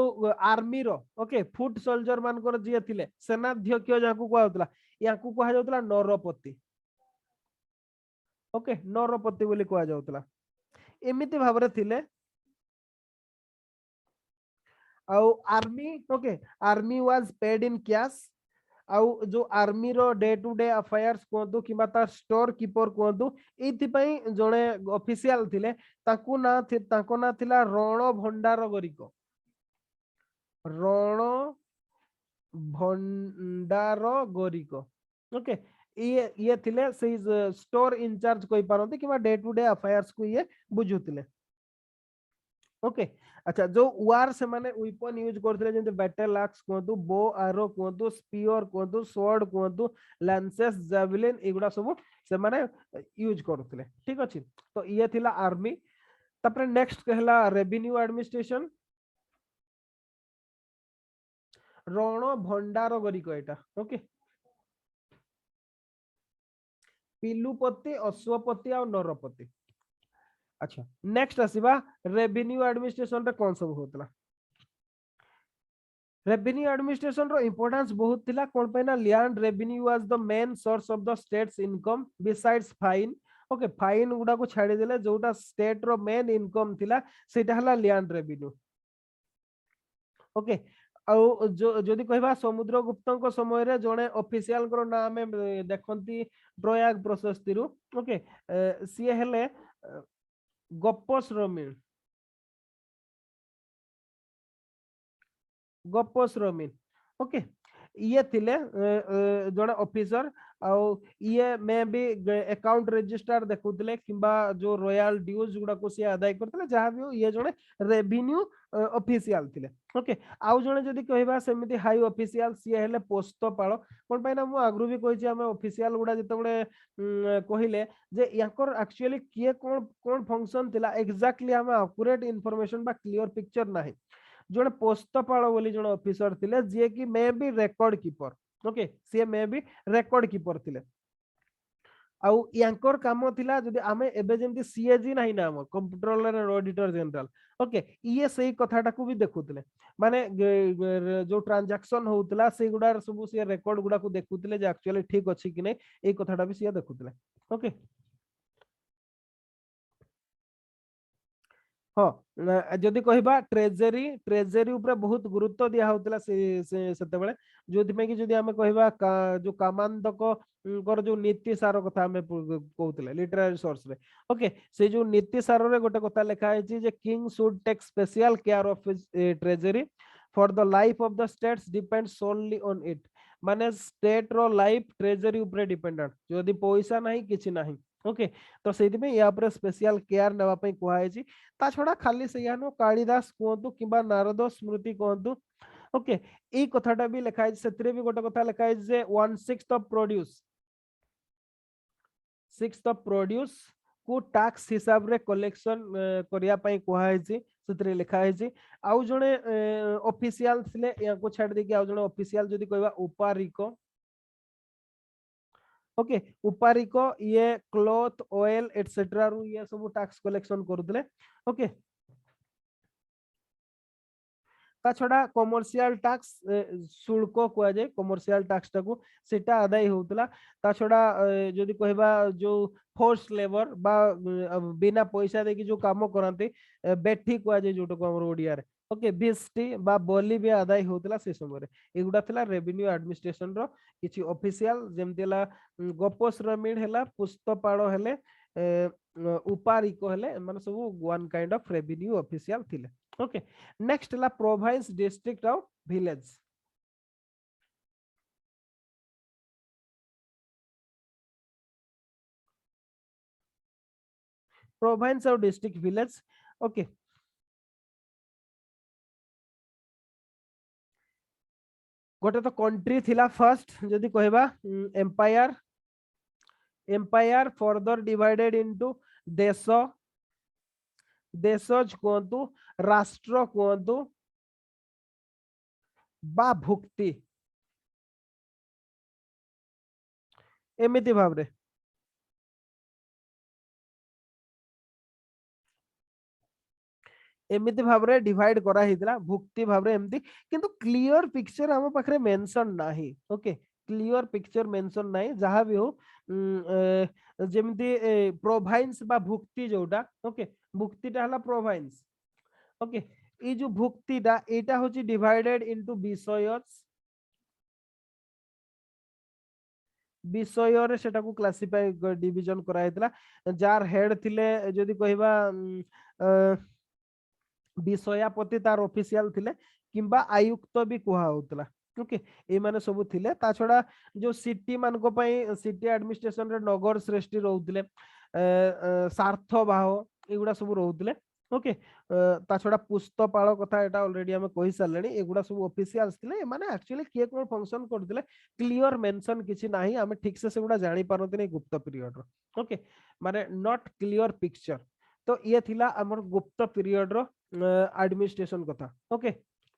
आर्मी रो ओके फुट सोल्जर मान कर जे थिले सेनाध्यक्ष जाकू को होतला याकू को जाउतला नरपति ओके नरपति बोली को जाउतला एमिति भाबरे थिले आउ army okay army was paid in cash आउ जो आर्मी रो डे टू डे अफेयर्स कोंतु किबा ता स्टोर कीपर कोंतु एथि पई जणे ऑफिशियल थिले ताको ना थिला रण भंडार गरिको रण भंडार गरिको ओके ये थिले से स्टोर इंचार्ज कोइ पारंती किबा डे टू डे अफेयर्स को ये बुझुतिले ओके अच्छा जो वार से माने वेपन यूज करथिले जेंते बैटल एक्स कोंतु बो आरो कोंतु स्पीयर कोंतु स्वॉर्ड कोंतु लैंसेस जैवलिन एगुडा सब से माने यूज करथिले ठीक अछि तो ये थिला आर्मी तपरे नेक्स्ट कहला रेवेन्यू एडमिनिस्ट्रेशन रण भंडार गरिको एटा ओके पीलुपति अश्वपति और नरपति अच्छा नेक्स्ट आसीबा रेवेन्यू एडमिनिस्ट्रेशन रे कोन सब होतला रेवेन्यू एडमिनिस्ट्रेशन रो इंपोर्टेंस बहुत थिला कोन पैना land revenue was the main source of the states income besides fine okay fine गुडा को छाडी देले जोटा स्टेट रो मेन इनकम थिला सेटा हला लैंड रेवेन्यू ओके आउ जो जदी कहबा समुद्रगुप्त को समय रे जने ऑफिशियल को नाम देखंती प्रयाग प्रशस्ति रु ओके सी हेले गप्पस रोमिन ओके ये थिले जड़े ऑफिसर आउ ये में भी अकाउंट रजिस्टर देखुतले किबा जो रॉयल ड्यूज गुडा को से अदाय करतले जहां भी ये जड़े रेवेन्यू ऑफिशियल थिले ओके आउ जड़े जदी कहबा सेमिति हाई ऑफिशियल सी हेले पोस्तपाल कोन पैना मु आग्रु भी कहिछि हमें ऑफिशियल गुडा जतबे कहिले जे याकर एक्चुअली किए कोन फंक्शन थिला एग्जैक्टली हमें एक्यूरेट इंफॉर्मेशन बा क्लियर पिक्चर नाही जड़े पोस्तपाल बोली जड़े ऑफिसर थिले जे कि may be record keeper okay सी मे बी रेकॉर्ड कीपर थिले आउ यांकर काम थिला जदी आमे एबे जेंति सीएजी नाही ना हम comptroller and auditor general okay ये सही कथाटा को भी देखुतले माने जो ट्रांजैक्शन होतला से गुडा सब से रेकॉर्ड गुडा को देखुतले जे एक्चुअली ठीक अछि कि नै ए कथाटा भी से देखुतले ओके हाँ जदि कहबा ट्रेजरी ट्रेजरी ऊपर बहुत गुरुत्व दिया होतला सेते बेले जोथि में कि जदि हमें कहबा जो कामांदक कर जो नीति सार कथा हमें कहउतले लिटरेरी सोर्स रे ओके से जो नीति सार रे गोटे कथा लिखा है जे king should take special care of his treasury for the life of the states depend solely on it माने स्टेट रो लाइफ ट्रेजरी ऊपर डिपेंडेंट जदि पैसा नहीं किछि नहीं ओके तो सेति में या पर स्पेशल केयर नेवा पई कुहाय छी ता छडा खाली सयानो कालिदास कहतु किबा नारद स्मृति कहतु ओके ई कथाटा भी लिखा है सेतरे भी गोटे कथा लिखा है जे 1/6 ऑफ प्रोड्यूस 6 ऑफ प्रोड्यूस को टैक्स हिसाब रे कलेक्शन करिया पई कुहाय छी सेतरे लिखा है जी आउ जणे ऑफिशियल थिले या को छाड़ दे कि आउ जणे ऑफिशियल जदी कहबा उपारिको ओके उपारिको ये क्लॉथ ऑयल एटसेट्रा रु ये सब टैक्स कलेक्शन करदले ओके ता छडा कमर्शियल टैक्स शुल्क कुआ जाय कमर्शियल टैक्स टाको सेटा आदाय होतला ता छडा जदी कहबा जो फोर्स लेबर बा बिना पैसा दे कि जो काम करंते बेठी कुआ जाय जोटो हमर ओडिया रे ओके बीएसटी बा बोली भी आदाय होतला से समय रे एगुडा थिला रेवेन्यू एडमिनिस्ट्रेशन रो किछि ऑफिशियल जेमतेला गपोस रमिड हैला पुस्तपाळ हेले उपारिको हेले माने सब one kind of revenue official थिले ओके नेक्स्ट ला province district of village province और डिस्ट्रिक्ट विलेज ओके गोटे तो कंट्री थिला फर्स्ट जदी कहबा empire empire further divided into देश देशज कहतु राष्ट्र कहतु बा भुक्ति एमिति भाव रे एमिति भाव रे डिवाइड करा हितला भुक्ति भाव रे एमती किंतु क्लियर पिक्चर हम पाखरे मेंशन नाही ओके क्लियर पिक्चर मेंशन नाही जहां भी हो जेमती प्रोविंस बा भुक्ति जोटा ओके भुक्तिटा हला प्रोविंस ओके ए जो भुक्तिटा एटा होची डिवाइडेड इनटू विषयस विषय रे सेटा को क्लासिफाई डिवीजन करा हितला जार हेड थिले जदी कहबा विषयापति तार ऑफिशियल थिले किंबा आयुक्त भी कुहा होतला ओके ए माने सब थिले ता छडा जो सिटी मान को पई सिटी एडमिनिस्ट्रेशन रे नगर श्रेष्ठी रहउतले सार्थबाह एगुडा सब रहउतले ओके ता छडा पुस्तपाळ कथा एटा ऑलरेडी हम कहि सारलेनी एगुडा सब ऑफिशियल थिले माने एक्चुअली के कोन फंक्शन करदिले क्लियर मेंशन किछि नाही हम ठीक से सेगुडा जानि पारंती नै गुप्त पीरियड रो ओके माने नॉट क्लियर पिक्चर तो ये थिला हमर गुप्त पीरियड रो एडमिनिस्ट्रेशन कथा ओके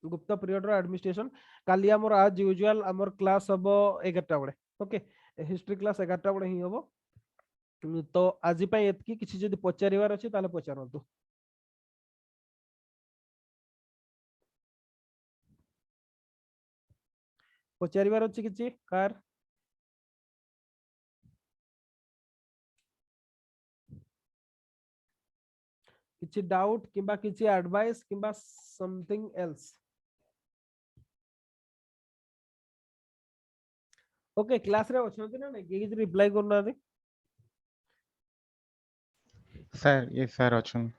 गुप्त पीरियड रो एडमिनिस्ट्रेशन काली हमर आज यूजुअल हमर क्लास हबो 11टा बळे ओके हिस्ट्री क्लास 11टा बळे ही हबो तो आजि पय एतकी किछि जदी पचारिवार अछि ताले पचारंतु पचारिवार अछि किछि कार किछि डाउट किबा किछि एडवाइस किबा समथिंग एल्स ओके क्लास रे अछंती ना के किछि रिप्लाई करना दे सर ये सर अछन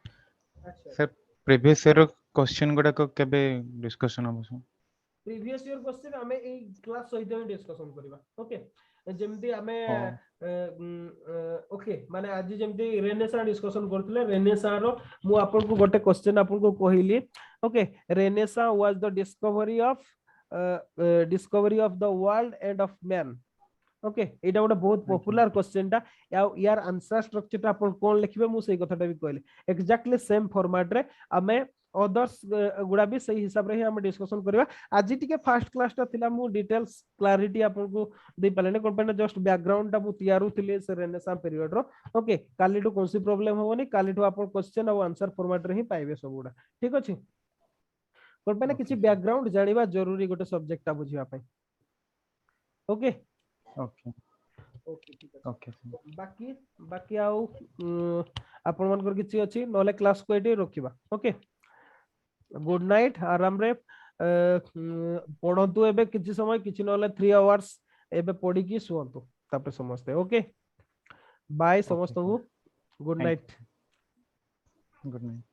अच्छा सर प्रीवियस ईयर क्वेश्चन गुडा को केबे डिस्कशन हो सर प्रीवियस ईयर क्वेश्चन हमें ए क्लास सहित में डिस्कशन करबा ओके जेमती हमें ओके माने आज जेमती रेनेसा डिस्कशन करथिले रेनेसा रो मु आपन को गोटे क्वेश्चन आपन को कहिली okay renaissance was the discovery of the world and of man okay एटा गोटे बहुत पॉपुलर क्वेश्चन टा यार आंसर स्ट्रक्चर टा अपन कोन लिखबे मु सही कथाटा भी कहले एक्जेक्टली सेम फॉर्मेट रे हमें अदर्स गुडा भी सही हिसाब रे ही हम डिस्कशन करबा आज टिके फर्स्ट क्लास टा थिला मु डिटेल्स क्लैरिटी आपन को दे पालेने कोन पे जस्ट बैकग्राउंड टा मु तयारु थिले से रेनेसा पीरियड रो ओके काली टू कोनसी प्रॉब्लम होबनी काली टू आपन क्वेश्चन और आंसर फॉर्मेट रे ही पाइबे सब गुडा ठीक अछि कोन पे किछि बैकग्राउंड जानिबा जरूरी गोटे सब्जेक्ट टा बुझिबा पई ओके ओके ओके ठीक है ओके बाकी बाकी आउ आपण मानकर किछि अछि नले क्लास को एटी रोकिबा ओके गुड नाइट आराम रे पढंतु एबे किछि समय किछि नले 3 आवर्स एबे पढी की सुवंतु तापर समस्ते ओके बाय समस्त को good thank night good night